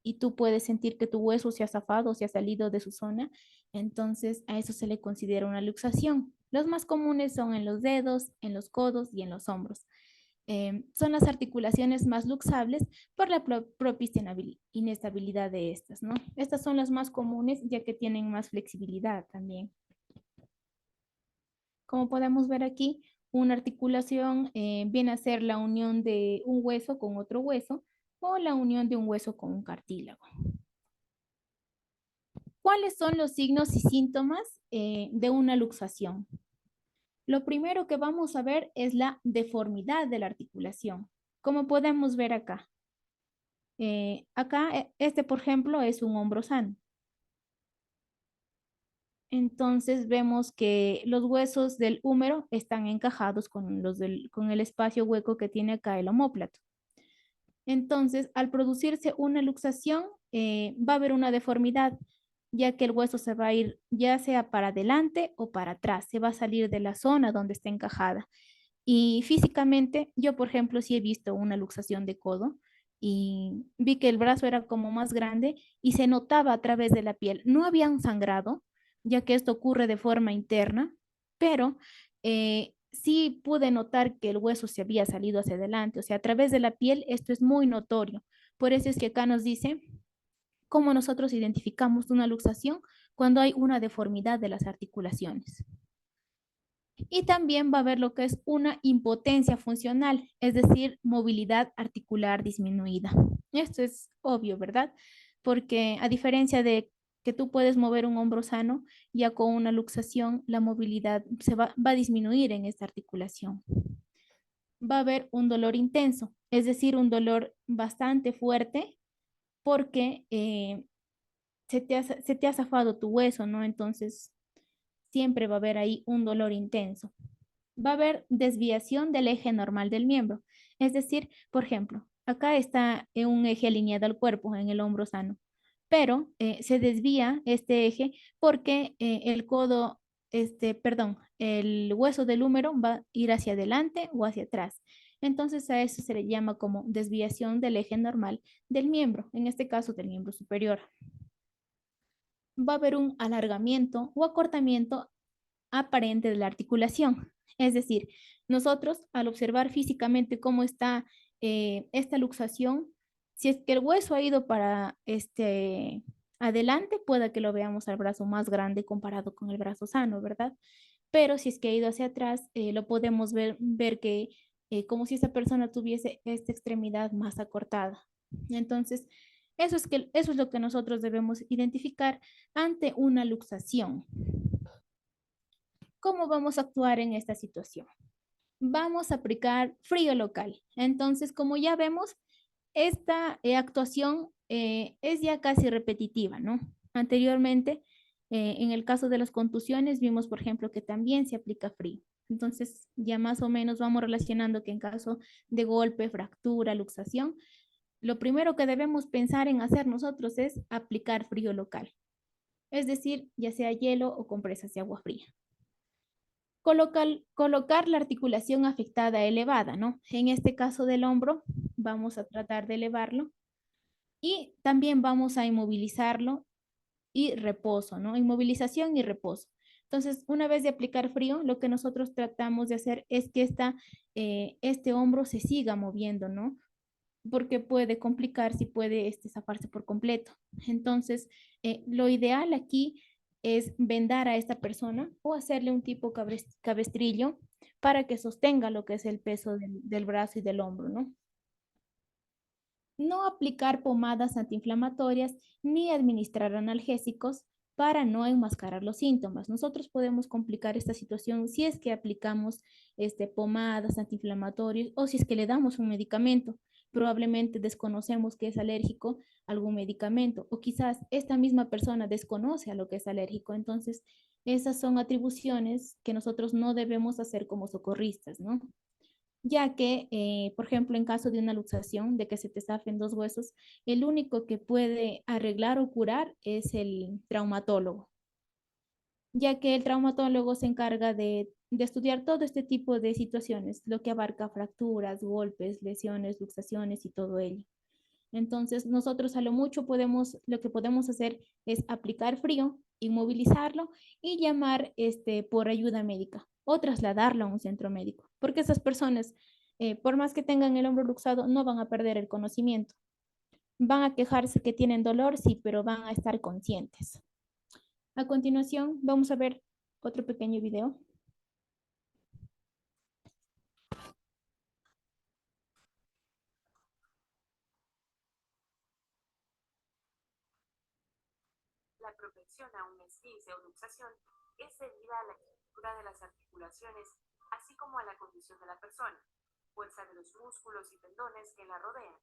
y tú puedes sentir que tu hueso se ha zafado, se ha salido de su zona, entonces a eso se le considera una luxación. Los más comunes son en los dedos, en los codos y en los hombros. Son las articulaciones más luxables por la propia inestabilidad de estas, ¿no? Estas son las más comunes ya que tienen más flexibilidad también. Como podemos ver aquí, una articulación viene a ser la unión de un hueso con otro hueso o la unión de un hueso con un cartílago. ¿Cuáles son los signos y síntomas de una luxación? Lo primero que vamos a ver es la deformidad de la articulación, como podemos ver acá. Acá, este, por ejemplo, es un hombro sano. Entonces vemos que los huesos del húmero están encajados con el espacio hueco que tiene acá el omóplato. Entonces, al producirse una luxación, va a haber una deformidad, ya que el hueso se va a ir ya sea para adelante o para atrás, se va a salir de la zona donde está encajada. Y físicamente, yo por ejemplo, sí he visto una luxación de codo y vi que el brazo era como más grande y se notaba a través de la piel. No había un sangrado, ya que esto ocurre de forma interna, pero sí pude notar que el hueso se había salido hacia adelante, o sea, a través de la piel esto es muy notorio. Por eso es que acá nos dice cómo nosotros identificamos una luxación cuando hay una deformidad de las articulaciones. Y también va a haber lo que es una impotencia funcional, es decir, movilidad articular disminuida. Esto es obvio, ¿verdad? Porque a diferencia de que tú puedes mover un hombro sano, ya con una luxación la movilidad va a disminuir en esta articulación. Va a haber un dolor intenso, es decir, un dolor bastante fuerte porque se te ha zafado tu hueso, ¿no? Entonces, siempre va a haber ahí un dolor intenso. Va a haber desviación del eje normal del miembro. Es decir, por ejemplo, acá está un eje alineado al cuerpo en el hombro sano, pero se desvía este eje porque el codo, perdón, el hueso del húmero va a ir hacia adelante o hacia atrás. Entonces a eso se le llama como desviación del eje normal del miembro, en este caso del miembro superior. Va a haber un alargamiento o acortamiento aparente de la articulación. Es decir, nosotros al observar físicamente cómo está esta luxación, si es que el hueso ha ido para adelante, pueda que lo veamos al brazo más grande comparado con el brazo sano, ¿verdad? Pero si es que ha ido hacia atrás, lo podemos ver que como si esa persona tuviese esta extremidad más acortada. Entonces, eso es lo que nosotros debemos identificar ante una luxación. ¿Cómo vamos a actuar en esta situación? Vamos a aplicar frío local. Entonces, como ya vemos, esta actuación es ya casi repetitiva, ¿no? Anteriormente, en el caso de las contusiones, vimos, por ejemplo, que también se aplica frío. Entonces, ya más o menos vamos relacionando que en caso de golpe, fractura, luxación, lo primero que debemos pensar en hacer nosotros es aplicar frío local, es decir, ya sea hielo o compresas de agua fría. Colocar la articulación afectada elevada, ¿no? En este caso del hombro, vamos a tratar de elevarlo y también vamos a inmovilizarlo y reposo, ¿no? Inmovilización y reposo. Entonces, una vez de aplicar frío, lo que nosotros tratamos de hacer es que este hombro se siga moviendo, ¿no? Porque puede complicarse y puede zafarse por completo. Entonces, lo ideal aquí es vendar a esta persona o hacerle un tipo cabestrillo para que sostenga lo que es el peso del brazo y del hombro, ¿no? No aplicar pomadas antiinflamatorias ni administrar analgésicos para no enmascarar los síntomas. Nosotros podemos complicar esta situación si es que aplicamos pomadas antiinflamatorias o si es que le damos un medicamento. Probablemente desconocemos que es alérgico a algún medicamento o quizás esta misma persona desconoce a lo que es alérgico. Entonces, esas son atribuciones que nosotros no debemos hacer como socorristas, ¿no? Ya que, por ejemplo, en caso de una luxación, de que se te zafen dos huesos, el único que puede arreglar o curar es el traumatólogo, ya que el traumatólogo se encarga de estudiar todo este tipo de situaciones, lo que abarca fracturas, golpes, lesiones, luxaciones y todo ello. Entonces, nosotros a lo mucho lo que podemos hacer es aplicar frío, inmovilizarlo y llamar por ayuda médica o trasladarlo a un centro médico, porque esas personas, por más que tengan el hombro luxado, no van a perder el conocimiento. Van a quejarse que tienen dolor, sí, pero van a estar conscientes. A continuación, vamos a ver otro pequeño video. La propensión a un esguince o luxación es debida a la estructura de las articulaciones, así como a la condición de la persona, fuerza de los músculos y tendones que la rodean.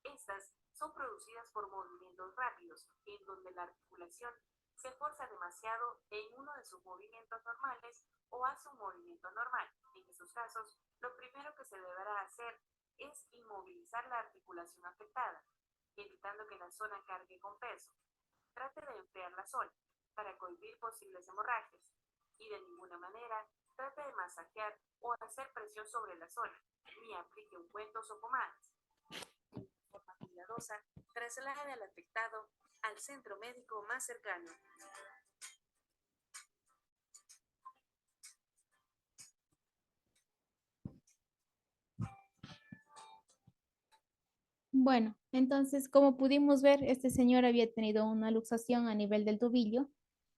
Estas son producidas por movimientos rápidos, en donde la articulación se fuerza demasiado en uno de sus movimientos normales o hace un movimiento normal. En esos casos, lo primero que se deberá hacer es inmovilizar la articulación afectada, evitando que la zona cargue con peso. Trate de enfriar la zona para cohibir posibles hemorragias y de ninguna manera trate de masajear o hacer presión sobre la zona, ni aplique ungüentos o pomadas. De forma cuidadosa, traslade al afectado al centro médico más cercano. Bueno, entonces, como pudimos ver, este señor había tenido una luxación a nivel del tobillo.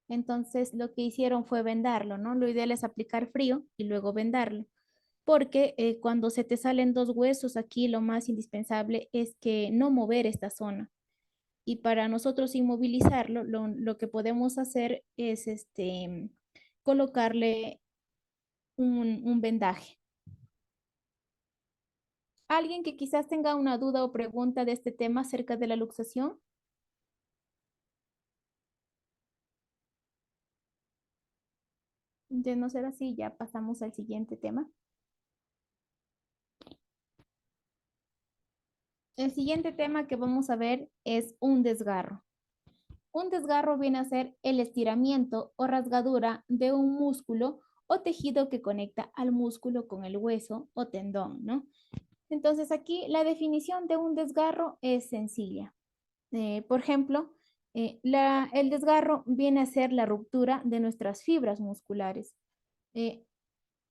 Entonces, lo que hicieron fue vendarlo, ¿no? Lo ideal es aplicar frío y luego vendarlo, porque cuando se te salen dos huesos aquí, lo más indispensable es que no mover esta zona y para nosotros inmovilizarlo, lo que podemos hacer es colocarle un vendaje. ¿Alguien que quizás tenga una duda o pregunta de este tema acerca de la luxación? De no ser así, ya pasamos al siguiente tema. El siguiente tema que vamos a ver es un desgarro. Un desgarro viene a ser el estiramiento o rasgadura de un músculo o tejido que conecta al músculo con el hueso o tendón, ¿no? Entonces aquí la definición de un desgarro es sencilla. Por ejemplo, el desgarro viene a ser la ruptura de nuestras fibras musculares. Eh,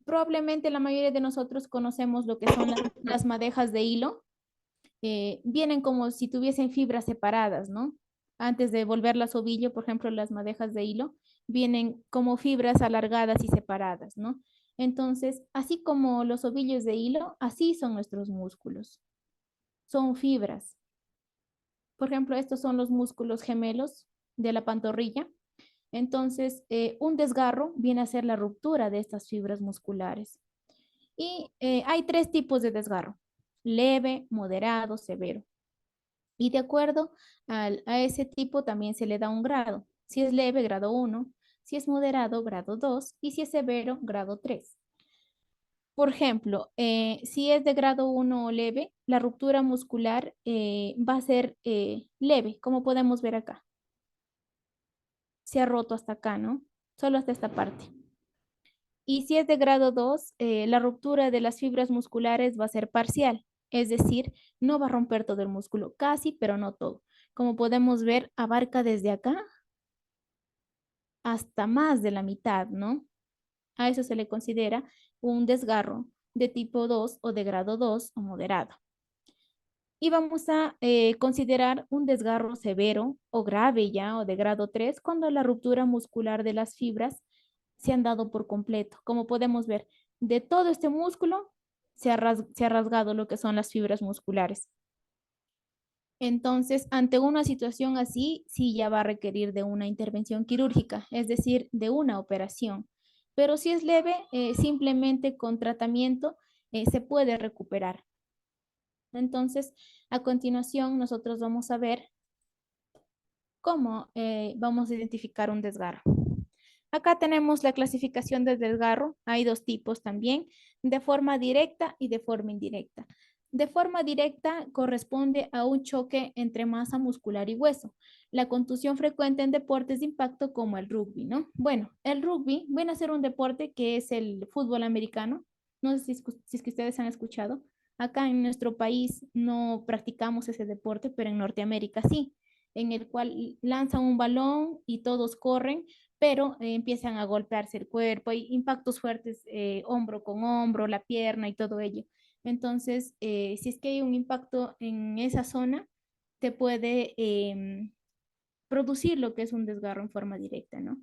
Probablemente la mayoría de nosotros conocemos lo que son las madejas de hilo. Vienen como si tuviesen fibras separadas, ¿no? Antes de volverlas ovillo, por ejemplo, las madejas de hilo, vienen como fibras alargadas y separadas, ¿no? Entonces, así como los ovillos de hilo, así son nuestros músculos. Son fibras. Por ejemplo, estos son los músculos gemelos de la pantorrilla. Entonces, un desgarro viene a ser la ruptura de estas fibras musculares. Y hay tres tipos de desgarro: leve, moderado, severo. Y de acuerdo a ese tipo también se le da un grado. Si es leve, grado 1; si es moderado, grado 2; y si es severo, grado 3. Por ejemplo, si es de grado 1 o leve, la ruptura muscular va a ser leve, como podemos ver acá. Se ha roto hasta acá, ¿no? Solo hasta esta parte. Y si es de grado 2, la ruptura de las fibras musculares va a ser parcial, es decir, no va a romper todo el músculo, casi, pero no todo. Como podemos ver, abarca desde acá hasta más de la mitad, ¿no? A eso se le considera un desgarro de tipo 2 o de grado 2 o moderado. Y vamos a considerar un desgarro severo o grave ya, o de grado 3, cuando la ruptura muscular de las fibras se han dado por completo. Como podemos ver, de todo este músculo se ha rasgado lo que son las fibras musculares. Entonces, ante una situación así, sí ya va a requerir de una intervención quirúrgica, es decir, de una operación. Pero si es leve, simplemente con tratamiento se puede recuperar. Entonces, a continuación, nosotros vamos a ver cómo vamos a identificar un desgarro. Acá tenemos la clasificación del desgarro. Hay dos tipos también: de forma directa y de forma indirecta. De forma directa corresponde a un choque entre masa muscular y hueso. La contusión frecuente en deportes de impacto como el rugby, ¿no? Bueno, el rugby viene a ser un deporte que es el fútbol americano. No sé si es que ustedes han escuchado. Acá en nuestro país no practicamos ese deporte, pero en Norteamérica sí, en el cual lanzan un balón y todos corren, pero empiezan a golpearse el cuerpo, hay impactos fuertes, hombro con hombro, la pierna y todo ello. Entonces, si es que hay un impacto en esa zona, te puede producir lo que es un desgarro en forma directa, ¿no?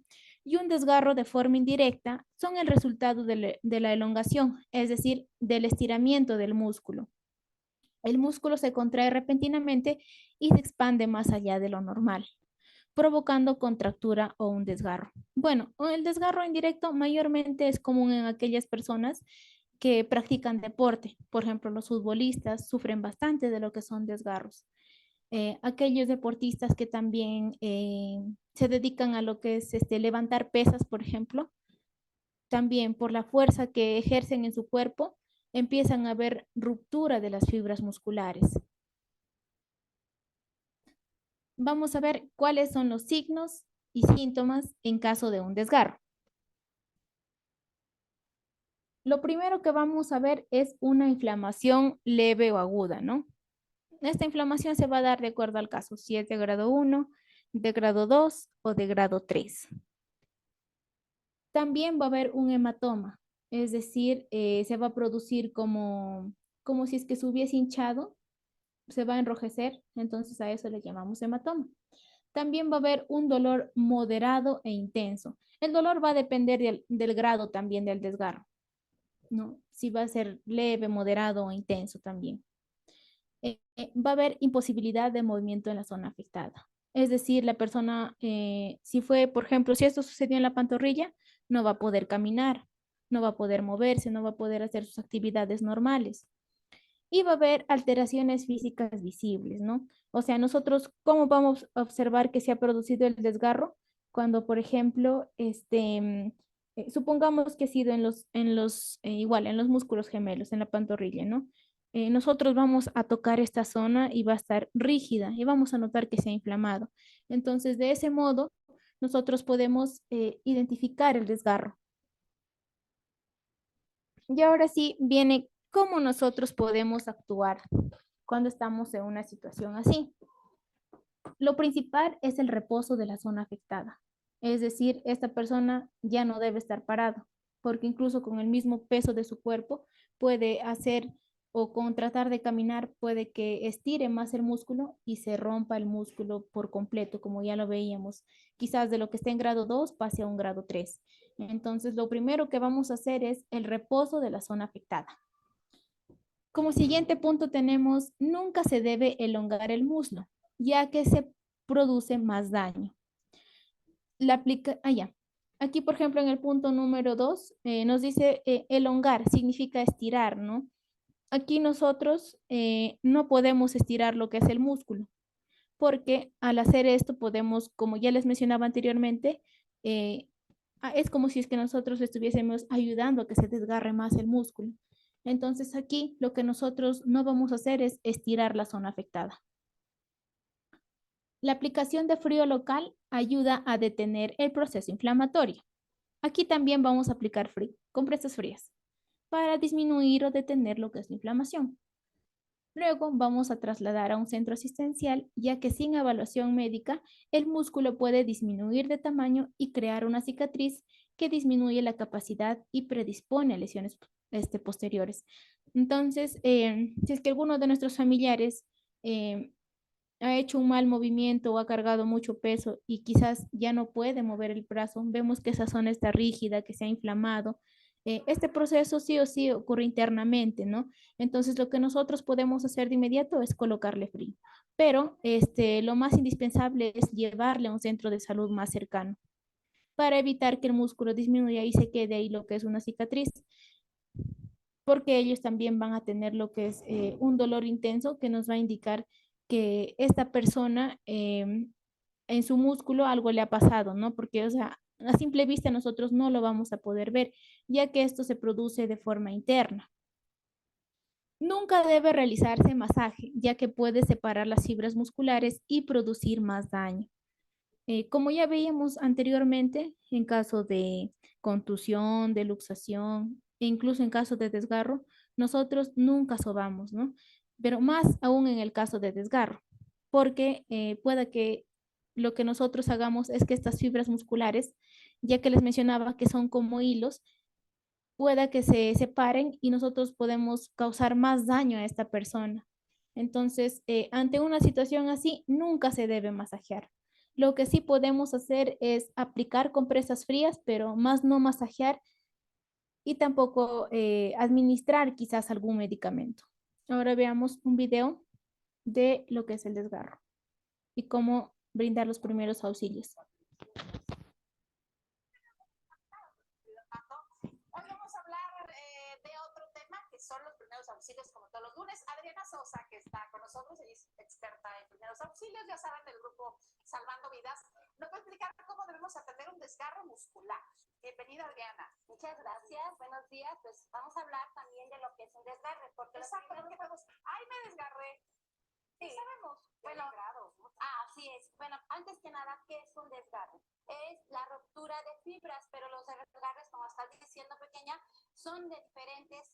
Y un desgarro de forma indirecta son el resultado de la elongación, es decir, del estiramiento del músculo. El músculo se contrae repentinamente y se expande más allá de lo normal, provocando contractura o un desgarro. Bueno, el desgarro indirecto mayormente es común en aquellas personas que practican deporte. Por ejemplo, los futbolistas sufren bastante de lo que son desgarros. Aquellos deportistas que también se dedican a lo que es levantar pesas, por ejemplo, también por la fuerza que ejercen en su cuerpo, empiezan a haber ruptura de las fibras musculares. Vamos a ver cuáles son los signos y síntomas en caso de un desgarro. Lo primero que vamos a ver es una inflamación leve o aguda, ¿no? Esta inflamación se va a dar de acuerdo al caso, si es de grado 1, de grado 2 o de grado 3. También va a haber un hematoma, es decir, se va a producir como si es que se hubiese hinchado, se va a enrojecer, entonces a eso le llamamos hematoma. También va a haber un dolor moderado e intenso. El dolor va a depender del grado también del desgarro, ¿no? Si va a ser leve, moderado o intenso también. va a haber imposibilidad de movimiento en la zona afectada. Es decir, la persona, si fue, por ejemplo, si esto sucedió en la pantorrilla, no va a poder caminar, no va a poder moverse, no va a poder hacer sus actividades normales. Y va a haber alteraciones físicas visibles, ¿no? O sea, nosotros, ¿cómo vamos a observar que se ha producido el desgarro? Cuando, por ejemplo, supongamos que ha sido igual, en los músculos gemelos, en la pantorrilla, ¿no? Nosotros vamos a tocar esta zona y va a estar rígida y vamos a notar que se ha inflamado. Entonces, de ese modo, nosotros podemos identificar el desgarro. Y ahora sí viene cómo nosotros podemos actuar cuando estamos en una situación así. Lo principal es el reposo de la zona afectada. Es decir, esta persona ya no debe estar parado, porque incluso con el mismo peso de su cuerpo puede hacer o con tratar de caminar puede que estire más el músculo y se rompa el músculo por completo, como ya lo veíamos. Quizás de lo que está en grado 2 pase a un grado 3. Entonces, lo primero que vamos a hacer es el reposo de la zona afectada. Como siguiente punto tenemos, nunca se debe elongar el muslo, ya que se produce más daño. Ya. Aquí, por ejemplo, en el punto número 2, nos dice elongar, significa estirar, ¿no? Aquí nosotros no podemos estirar lo que es el músculo, porque al hacer esto podemos, como ya les mencionaba anteriormente, eh, es como si es que nosotros estuviésemos ayudando a que se desgarre más el músculo. Entonces aquí lo que nosotros no vamos a hacer es estirar la zona afectada. La aplicación de frío local ayuda a detener el proceso inflamatorio. Aquí también vamos a aplicar frío, compresas frías, para disminuir o detener lo que es la inflamación. Luego vamos a trasladar a un centro asistencial, ya que sin evaluación médica, el músculo puede disminuir de tamaño y crear una cicatriz que disminuye la capacidad y predispone a lesiones posteriores. Entonces, si es que alguno de nuestros familiares ha hecho un mal movimiento o ha cargado mucho peso y quizás ya no puede mover el brazo, vemos que esa zona está rígida, que se ha inflamado. Este proceso sí o sí ocurre internamente, ¿no? Entonces lo que nosotros podemos hacer de inmediato es colocarle frío, pero lo más indispensable es llevarle a un centro de salud más cercano para evitar que el músculo disminuya y se quede ahí lo que es una cicatriz, porque ellos también van a tener lo que es un dolor intenso que nos va a indicar que esta persona en su músculo algo le ha pasado, ¿no? Porque, o sea, a simple vista nosotros no lo vamos a poder ver, ya que esto se produce de forma interna. Nunca debe realizarse masaje, ya que puede separar las fibras musculares y producir más daño. Como ya veíamos anteriormente, en caso de contusión, de luxación e incluso en caso de desgarro, nosotros nunca sobamos, ¿no? Pero más aún en el caso de desgarro, porque pueda que lo que nosotros hagamos es que estas fibras musculares, ya que les mencionaba que son como hilos, pueda que se separen y nosotros podemos causar más daño a esta persona. Entonces, ante una situación así, nunca se debe masajear. Lo que sí podemos hacer es aplicar compresas frías, pero más no masajear y tampoco administrar quizás algún medicamento. Ahora veamos un video de lo que es el desgarro y cómo brindar los primeros auxilios. Hoy vamos a hablar de otro tema que son los primeros auxilios, como todos los lunes. Adriana Sosa, que está con nosotros, ella es experta en primeros auxilios, ya saben, del grupo Salvando Vidas, nos va a explicar cómo debemos atender un desgarro muscular. Bienvenida, Adriana. Muchas gracias, buenos días. Pues vamos a hablar también de lo que es un desgarre, porque exacto, porque podemos, ¡ay, me desgarré! Sí, sí, sabemos. bueno, Grados, ¿no? así es. Bueno, antes que nada, ¿qué es un desgarre? Es la ruptura de fibras, pero los desgarres, como estás diciendo, pequeña, son de diferentes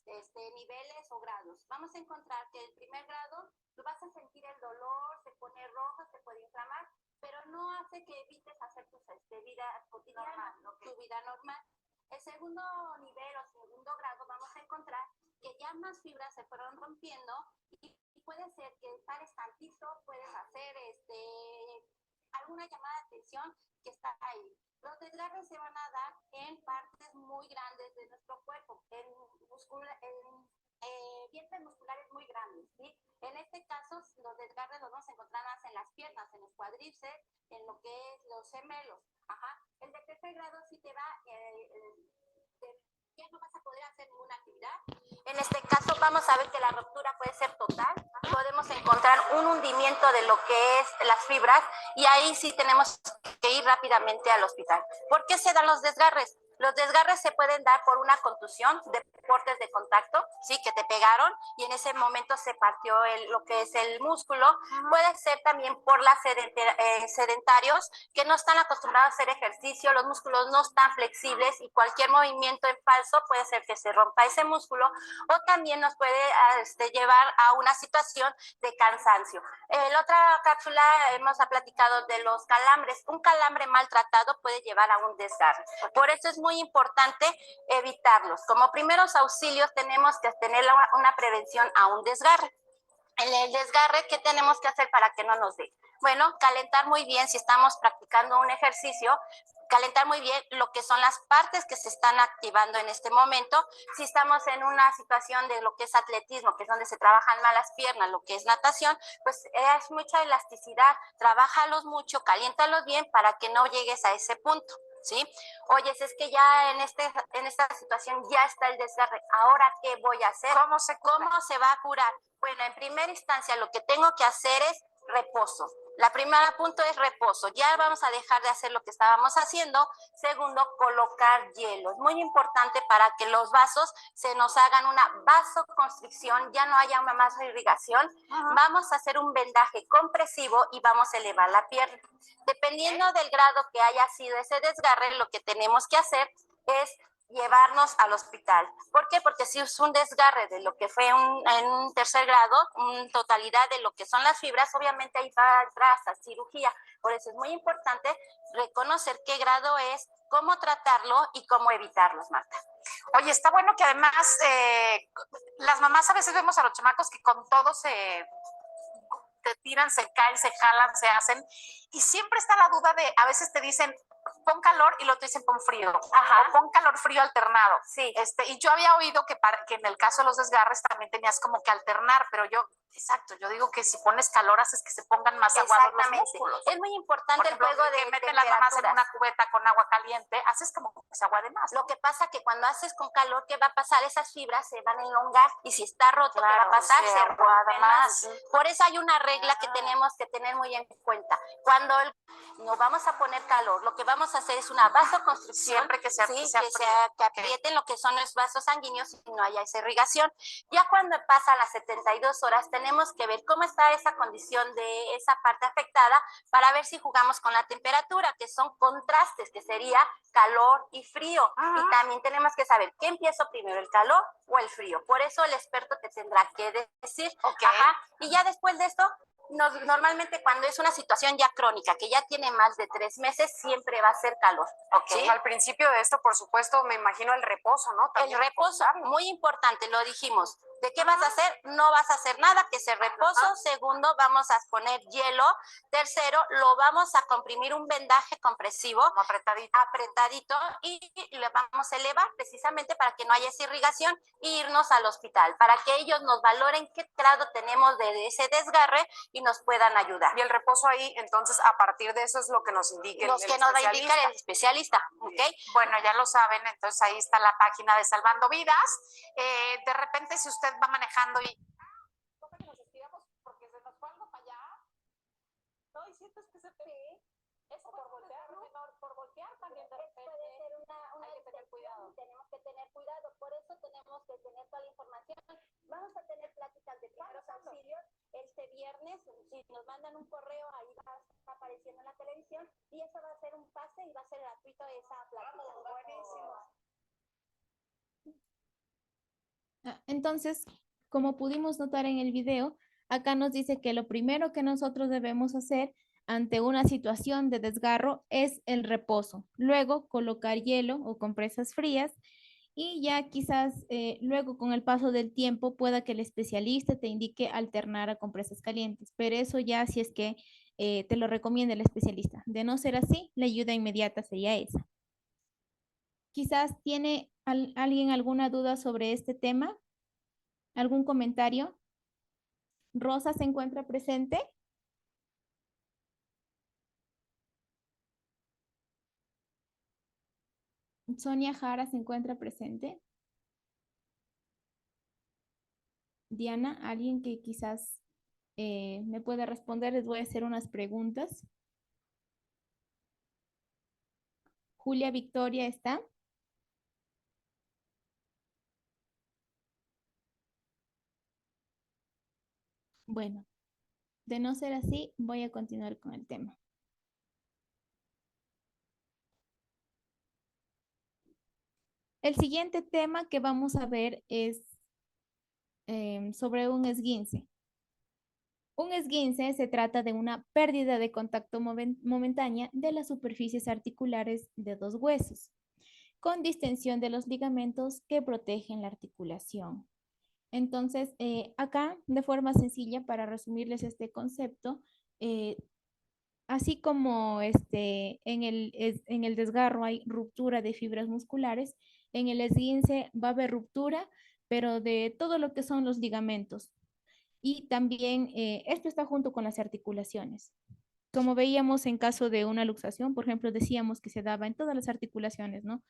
niveles o grados. Vamos a encontrar que el primer grado, tú vas a sentir el dolor, se pone rojo, se puede inflamar, pero no hace que evites hacer tu vida cotidiana, tu vida normal. El segundo nivel o segundo grado vamos a encontrar que ya más fibras se fueron rompiendo y puede ser que pares tantito, puedes hacer alguna llamada de atención que está ahí. Los desgarres se van a dar en partes muy grandes de nuestro cuerpo, en dientes musculares muy grandes, ¿sí? En este caso, los desgarres los vamos a encontrar más en las piernas, en los cuádriceps, en lo que es los gemelos. Ajá. El de tercer grado sí te va, ya no vas a poder hacer ninguna actividad. En este caso vamos a ver que la ruptura puede ser total. Podemos encontrar un hundimiento de lo que es las fibras y ahí sí tenemos que ir rápidamente al hospital. ¿Por qué se dan los desgarres? Los desgarres se pueden dar por una contusión, deportes de contacto, sí, que te pegaron y en ese momento se partió lo que es el músculo. Puede ser también por las sedentarios que no están acostumbrados a hacer ejercicio, los músculos no están flexibles y cualquier movimiento en falso puede ser que se rompa ese músculo o también nos puede llevar a una situación de cansancio. En la otra cápsula hemos platicado de los calambres. Un calambre maltratado puede llevar a un desgarre. Por eso es muy importante evitarlos. Como primeros auxilios tenemos que tener una prevención a un desgarre. En el desgarre, ¿qué tenemos que hacer para que no nos dé? Bueno, calentar muy bien si estamos practicando un ejercicio, calentar muy bien lo que son las partes que se están activando en este momento. Si estamos en una situación de lo que es atletismo, que es donde se trabajan más las piernas, lo que es natación, pues es mucha elasticidad. Trabájalos mucho, caliéntalos bien para que no llegues a ese punto, ¿sí? Oye, es que ya en esta situación ya está el desgarre. ¿Ahora qué voy a hacer? ¿Cómo se va a curar? Bueno, en primera instancia lo que tengo que hacer es reposo. La primera punto es reposo. Ya vamos a dejar de hacer lo que estábamos haciendo. Segundo, colocar hielo. Es muy importante para que los vasos se nos hagan una vasoconstricción, ya no haya más irrigación. Vamos a hacer un vendaje compresivo y vamos a elevar la pierna. Dependiendo del grado que haya sido ese desgarre, lo que tenemos que hacer es llevarnos al hospital. ¿Por qué? Porque si es un desgarre de lo que fue en un tercer grado, en totalidad de lo que son las fibras, obviamente ahí va atrás a cirugía. Por eso es muy importante reconocer qué grado es, cómo tratarlo y cómo evitarlos, Marta. Oye, está bueno que además las mamás a veces vemos a los chamacos que con todo se tiran, se caen, se jalan, se hacen, y siempre está la duda de, a veces te dicen, pon calor y luego te dicen pon frío. Ajá. O pon calor frío alternado. Sí. Y yo había oído que en el caso de los desgarres también tenías como que alternar, pero yo digo que si pones calor haces que se pongan más aguados los músculos. Es muy importante ejemplo, el juego de que meten las mamás en una cubeta con agua caliente, haces como que se agua de más, ¿no? Lo que pasa que cuando haces con calor, ¿qué va a pasar? Esas fibras se van a elongar y si está roto, ¿qué va a pasar? Se rompe más. Por eso hay una regla que tenemos que tener muy en cuenta. Cuando no vamos a poner calor, lo que vamos a hacer es una vasoconstricción. Siempre que que aprieten lo que son los vasos sanguíneos y no haya esa irrigación. Ya cuando pasan las 72 horas, tenemos que ver cómo está esa condición de esa parte afectada para ver si jugamos con la temperatura, que son contrastes, que sería calor y frío. Ajá. Y también tenemos que saber qué empiezo primero, el calor o el frío. Por eso el experto te tendrá que decir. Okay. Ajá. Y ya después de esto, normalmente cuando es una situación ya crónica, que ya tiene más de 3 meses, siempre va a ser calor. Okay. Al principio de esto, por supuesto, me imagino el reposo, ¿no? También el reposo, muy importante, lo dijimos. ¿De qué vas a hacer? No vas a hacer nada, que se reposo. Segundo, vamos a poner hielo. Tercero, lo vamos a comprimir un vendaje compresivo. Apretadito y le vamos a elevar precisamente para que no haya esa irrigación e irnos al hospital, para que ellos nos valoren qué grado tenemos de ese desgarre y nos puedan ayudar. Y el reposo ahí, entonces, a partir de eso es lo que nos indica el especialista. Nos va a indicar el especialista, ¿ok? Bueno, ya lo saben, entonces ahí está la página de Salvando Vidas. De repente, si usted va manejando y nos estiramos porque se nos fue algo para allá. No, y sientes que se te... Eso por voltear, por voltear también de repente. Puede ser una hay que tener cuidado. Tenemos que tener cuidado, por eso tenemos que tener toda la información. Vamos a tener pláticas de primeros auxilios este viernes. Si nos mandan un correo, ahí va a estar apareciendo en la televisión y eso va a ser un pase y va a ser gratuito esa plática. Buenísimo. Entonces, como pudimos notar en el video, acá nos dice que lo primero que nosotros debemos hacer ante una situación de desgarro es el reposo. Luego, colocar hielo o compresas frías y ya quizás luego con el paso del tiempo pueda que el especialista te indique alternar a compresas calientes, pero eso ya si es que te lo recomienda el especialista. De no ser así, la ayuda inmediata sería esa. Quizás tiene alguien alguna duda sobre este tema. ¿Algún comentario? ¿Rosa se encuentra presente? ¿Sonia Jara se encuentra presente? Diana, alguien que quizás me pueda responder, les voy a hacer unas preguntas. Julia Victoria está. Bueno, de no ser así, voy a continuar con el tema. El siguiente tema que vamos a ver es sobre un esguince. Un esguince se trata de una pérdida de contacto momentánea de las superficies articulares de dos huesos, con distensión de los ligamentos que protegen la articulación. Entonces, acá, de forma sencilla, para resumirles este concepto, así como en el desgarro hay ruptura de fibras musculares, en el esguince va a haber ruptura, pero de todo lo que son los ligamentos. Y también esto está junto con las articulaciones. Como veíamos en caso de una luxación, por ejemplo, decíamos que se daba en todas las articulaciones, ¿no?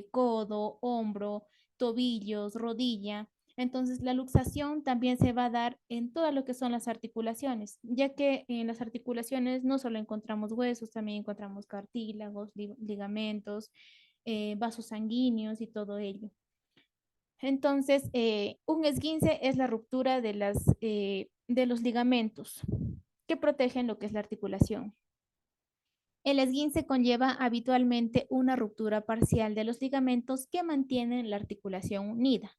Codo, hombro, tobillos, rodilla. Entonces, la luxación también se va a dar en todo lo que son las articulaciones, ya que en las articulaciones no solo encontramos huesos, también encontramos cartílagos, ligamentos, vasos sanguíneos y todo ello. Entonces, un esguince es la ruptura de los ligamentos que protegen lo que es la articulación. El esguince conlleva habitualmente una ruptura parcial de los ligamentos que mantienen la articulación unida.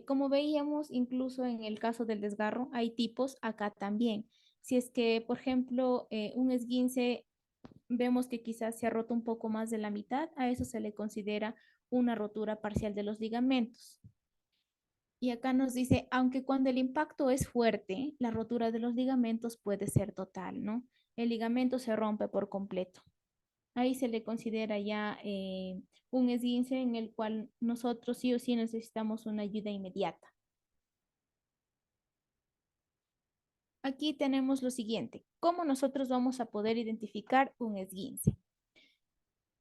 Como veíamos, incluso en el caso del desgarro, hay tipos acá también. Si es que, por ejemplo, un esguince vemos que quizás se ha roto un poco más de la mitad, a eso se le considera una rotura parcial de los ligamentos. Y acá nos dice, aunque cuando el impacto es fuerte, la rotura de los ligamentos puede ser total, ¿no? El ligamento se rompe por completo. Ahí se le considera ya un esguince en el cual nosotros sí o sí necesitamos una ayuda inmediata. Aquí tenemos lo siguiente, ¿cómo nosotros vamos a poder identificar un esguince?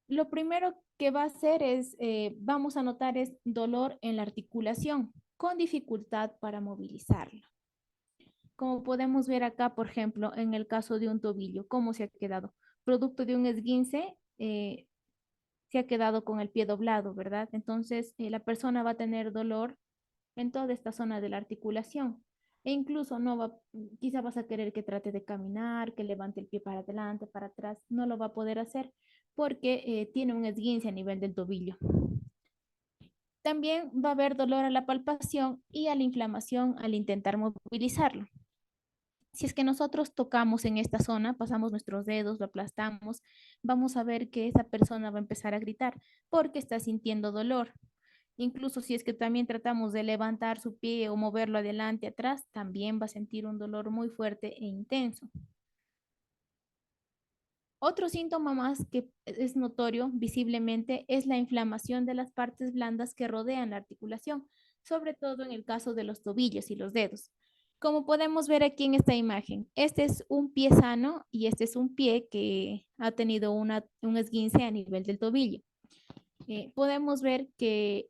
Lo primero que va a hacer es, vamos a notar es dolor en la articulación, con dificultad para movilizarla. Como podemos ver acá, por ejemplo, en el caso de un tobillo, ¿cómo se ha quedado? Producto de un esguince, se ha quedado con el pie doblado, ¿verdad? Entonces, la persona va a tener dolor en toda esta zona de la articulación. E incluso no va, quizá vas a querer que trate de caminar, que levante el pie para adelante, para atrás, no lo va a poder hacer porque tiene un esguince a nivel del tobillo. También va a haber dolor a la palpación y a la inflamación al intentar movilizarlo. Si es que nosotros tocamos en esta zona, pasamos nuestros dedos, lo aplastamos, vamos a ver que esa persona va a empezar a gritar porque está sintiendo dolor. Incluso si es que también tratamos de levantar su pie o moverlo adelante, atrás, también va a sentir un dolor muy fuerte e intenso. Otro síntoma más que es notorio visiblemente es la inflamación de las partes blandas que rodean la articulación, sobre todo en el caso de los tobillos y los dedos. Como podemos ver aquí en esta imagen, este es un pie sano y este es un pie que ha tenido un esguince a nivel del tobillo. Podemos ver que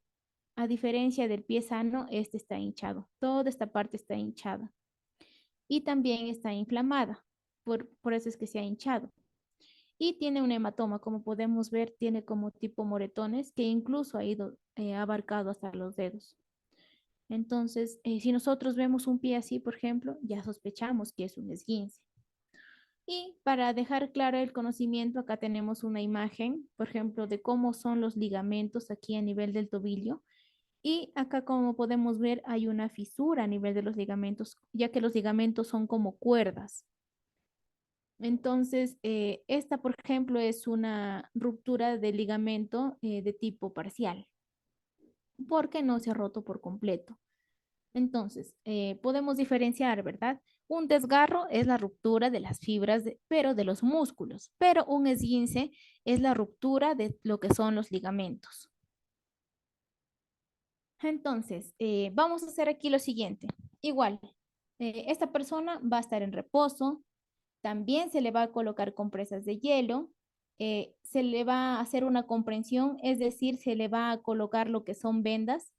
a diferencia del pie sano, este está hinchado. Toda esta parte está hinchada y también está inflamada. Por eso es que se ha hinchado. Y tiene un hematoma, como podemos ver, tiene como tipo moretones que incluso ha ido abarcado hasta los dedos. Entonces, si nosotros vemos un pie así, por ejemplo, ya sospechamos que es un esguince. Y para dejar claro el conocimiento, acá tenemos una imagen, por ejemplo, de cómo son los ligamentos aquí a nivel del tobillo. Y acá, como podemos ver, hay una fisura a nivel de los ligamentos, ya que los ligamentos son como cuerdas. Entonces, esta, por ejemplo, es una ruptura de ligamento de tipo parcial, porque no se ha roto por completo. Entonces, podemos diferenciar, ¿verdad? Un desgarro es la ruptura de las fibras, pero de los músculos, pero un esguince es la ruptura de lo que son los ligamentos. Entonces, vamos a hacer aquí lo siguiente. Igual, esta persona va a estar en reposo, también se le va a colocar compresas de hielo, se le va a hacer una comprensión, es decir, se le va a colocar lo que son vendas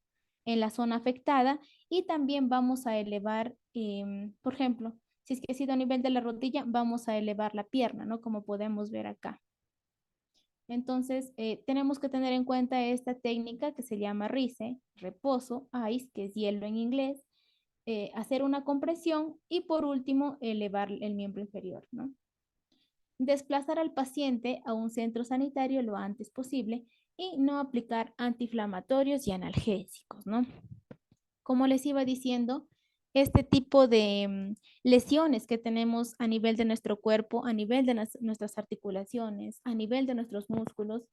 en la zona afectada y también vamos a elevar, por ejemplo, si es que ha sido a nivel de la rodilla, vamos a elevar la pierna, ¿no? Como podemos ver acá. Entonces, tenemos que tener en cuenta esta técnica que se llama RICE, reposo, ice, que es hielo en inglés, hacer una compresión y por último, elevar el miembro inferior, ¿no? Desplazar al paciente a un centro sanitario lo antes posible y no aplicar antiinflamatorios y analgésicos, ¿no? Como les iba diciendo, este tipo de lesiones que tenemos a nivel de nuestro cuerpo, a nivel de nuestras articulaciones, a nivel de nuestros músculos,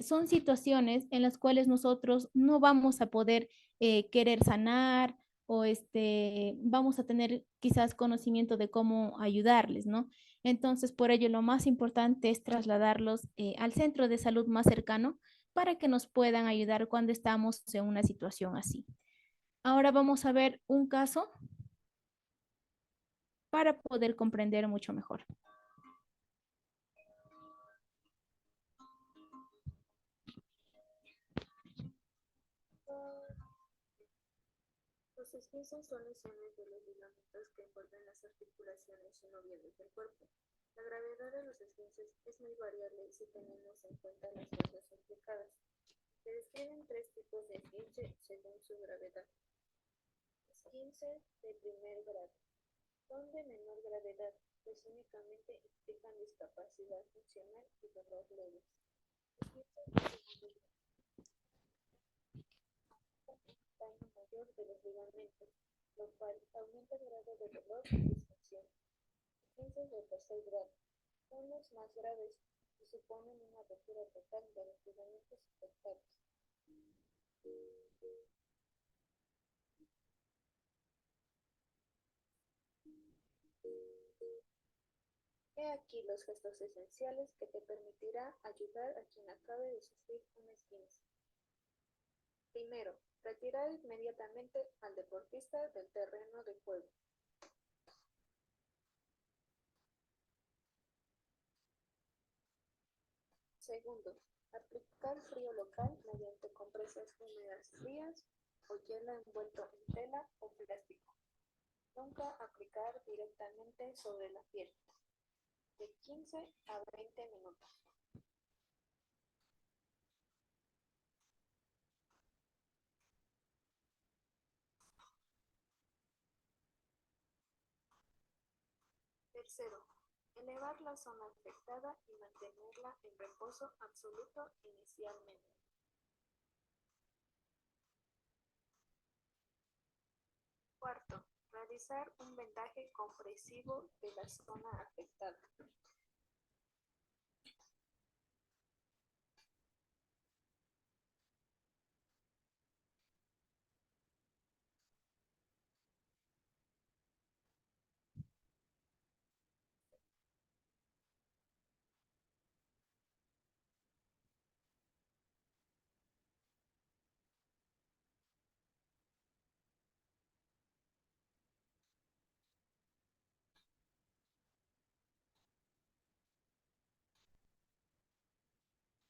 son situaciones en las cuales nosotros no vamos a poder querer sanar o vamos a tener quizás conocimiento de cómo ayudarles, ¿no? Entonces, por ello, lo más importante es trasladarlos al centro de salud más cercano para que nos puedan ayudar cuando estamos en una situación así. Ahora vamos a ver un caso para poder comprender mucho mejor. Los esguinces son lesiones de los ligamentos que envuelven las articulaciones y noviales del cuerpo. La gravedad de los esguinces es muy variable si tenemos en cuenta las fuerzas implicadas. Se describen tres tipos de esguince según su gravedad. Esguince de primer grado. Son de menor gravedad, pues únicamente implican discapacidad funcional y dolor leves. Esguinces de segundo grado. Daño mayor de los ligamentos, lo cual aumenta el grado de dolor y disfunción. Esguinces de tercer grado. Son los más graves y suponen una rotura total de los ligamentos afectados. He aquí los gestos esenciales que te permitirá ayudar a quien acabe de sufrir un esguince. Primero, retirar inmediatamente al deportista del terreno de juego. Segundo, aplicar frío local mediante compresas húmedas frías o hielo envuelto en tela o plástico. Nunca aplicar directamente sobre la piel. De 15 a 20 minutos. Tercero, elevar la zona afectada y mantenerla en reposo absoluto inicialmente. Cuarto, realizar un vendaje compresivo de la zona afectada.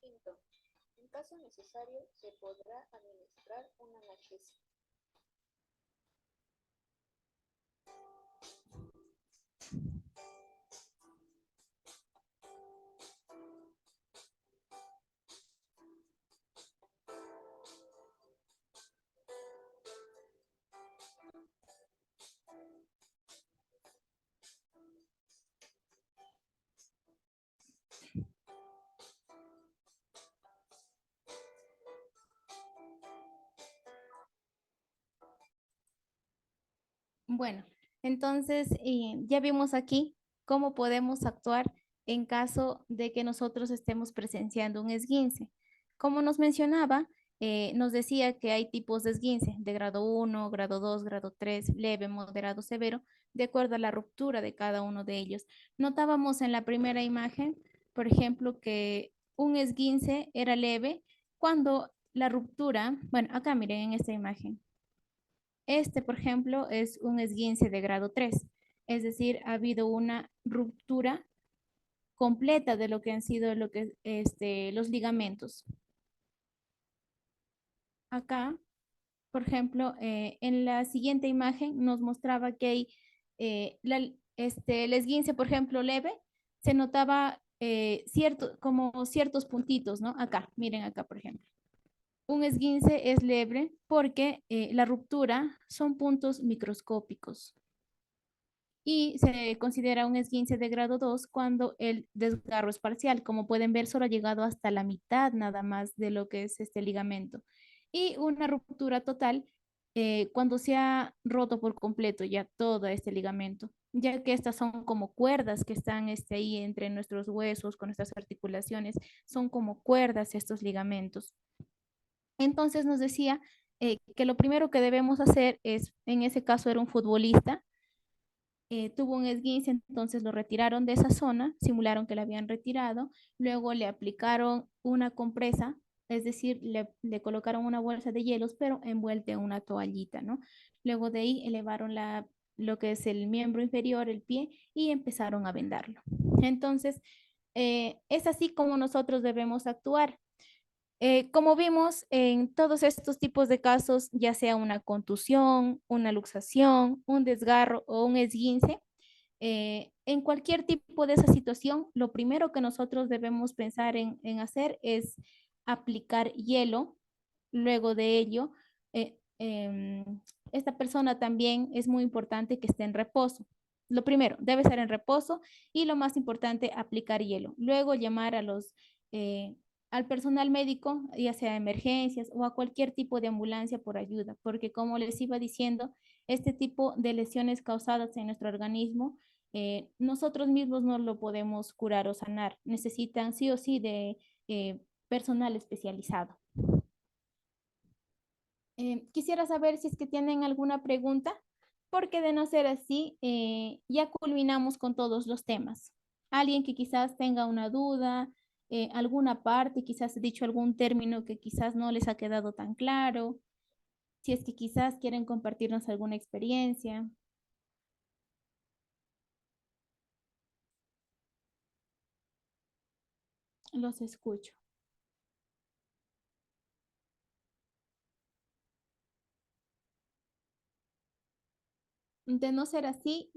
Quinto, en caso necesario, se podrá administrar un analgésico. Bueno, entonces ya vimos aquí cómo podemos actuar en caso de que nosotros estemos presenciando un esguince. Como nos mencionaba, nos decía que hay tipos de esguince de grado 1, grado 2, grado 3, leve, moderado, severo, de acuerdo a la ruptura de cada uno de ellos. Notábamos en la primera imagen, por ejemplo, que un esguince era leve cuando la ruptura, bueno, acá miren en esta imagen. Este, por ejemplo, es un esguince de grado 3, es decir, ha habido una ruptura completa de lo que han sido los ligamentos. Acá, por ejemplo, en la siguiente imagen nos mostraba que hay el esguince, por ejemplo, leve, se notaba como ciertos puntitos, ¿no? Acá, miren acá, por ejemplo. Un esguince es leve porque la ruptura son puntos microscópicos y se considera un esguince de grado 2 cuando el desgarro es parcial. Como pueden ver, solo ha llegado hasta la mitad nada más de lo que es este ligamento. Y una ruptura total cuando se ha roto por completo ya todo este ligamento, ya que estas son como cuerdas que están ahí entre nuestros huesos, con nuestras articulaciones, son como cuerdas estos ligamentos. Entonces nos decía que lo primero que debemos hacer es, en ese caso era un futbolista, tuvo un esguince, entonces lo retiraron de esa zona, simularon que le habían retirado, luego le aplicaron una compresa, es decir, le colocaron una bolsa de hielos, pero envuelta en una toallita, ¿no? Luego de ahí elevaron lo que es el miembro inferior, el pie, y empezaron a vendarlo. Entonces, es así como nosotros debemos actuar. Como vimos en todos estos tipos de casos, ya sea una contusión, una luxación, un desgarro o un esguince, en cualquier tipo de esa situación, lo primero que nosotros debemos pensar en hacer es aplicar hielo. Luego de ello, esta persona también es muy importante que esté en reposo. Lo primero, debe estar en reposo y lo más importante, aplicar hielo. Luego llamar eh, al personal médico, ya sea emergencias o a cualquier tipo de ambulancia por ayuda, porque como les iba diciendo, este tipo de lesiones causadas en nuestro organismo, nosotros mismos no lo podemos curar o sanar. Necesitan sí o sí de personal especializado. Quisiera saber si es que tienen alguna pregunta, porque de no ser así, ya culminamos con todos los temas. Alguien que quizás tenga una duda, alguna parte, quizás he dicho algún término que quizás no les ha quedado tan claro, si es que quizás quieren compartirnos alguna experiencia. Los escucho. De no ser así,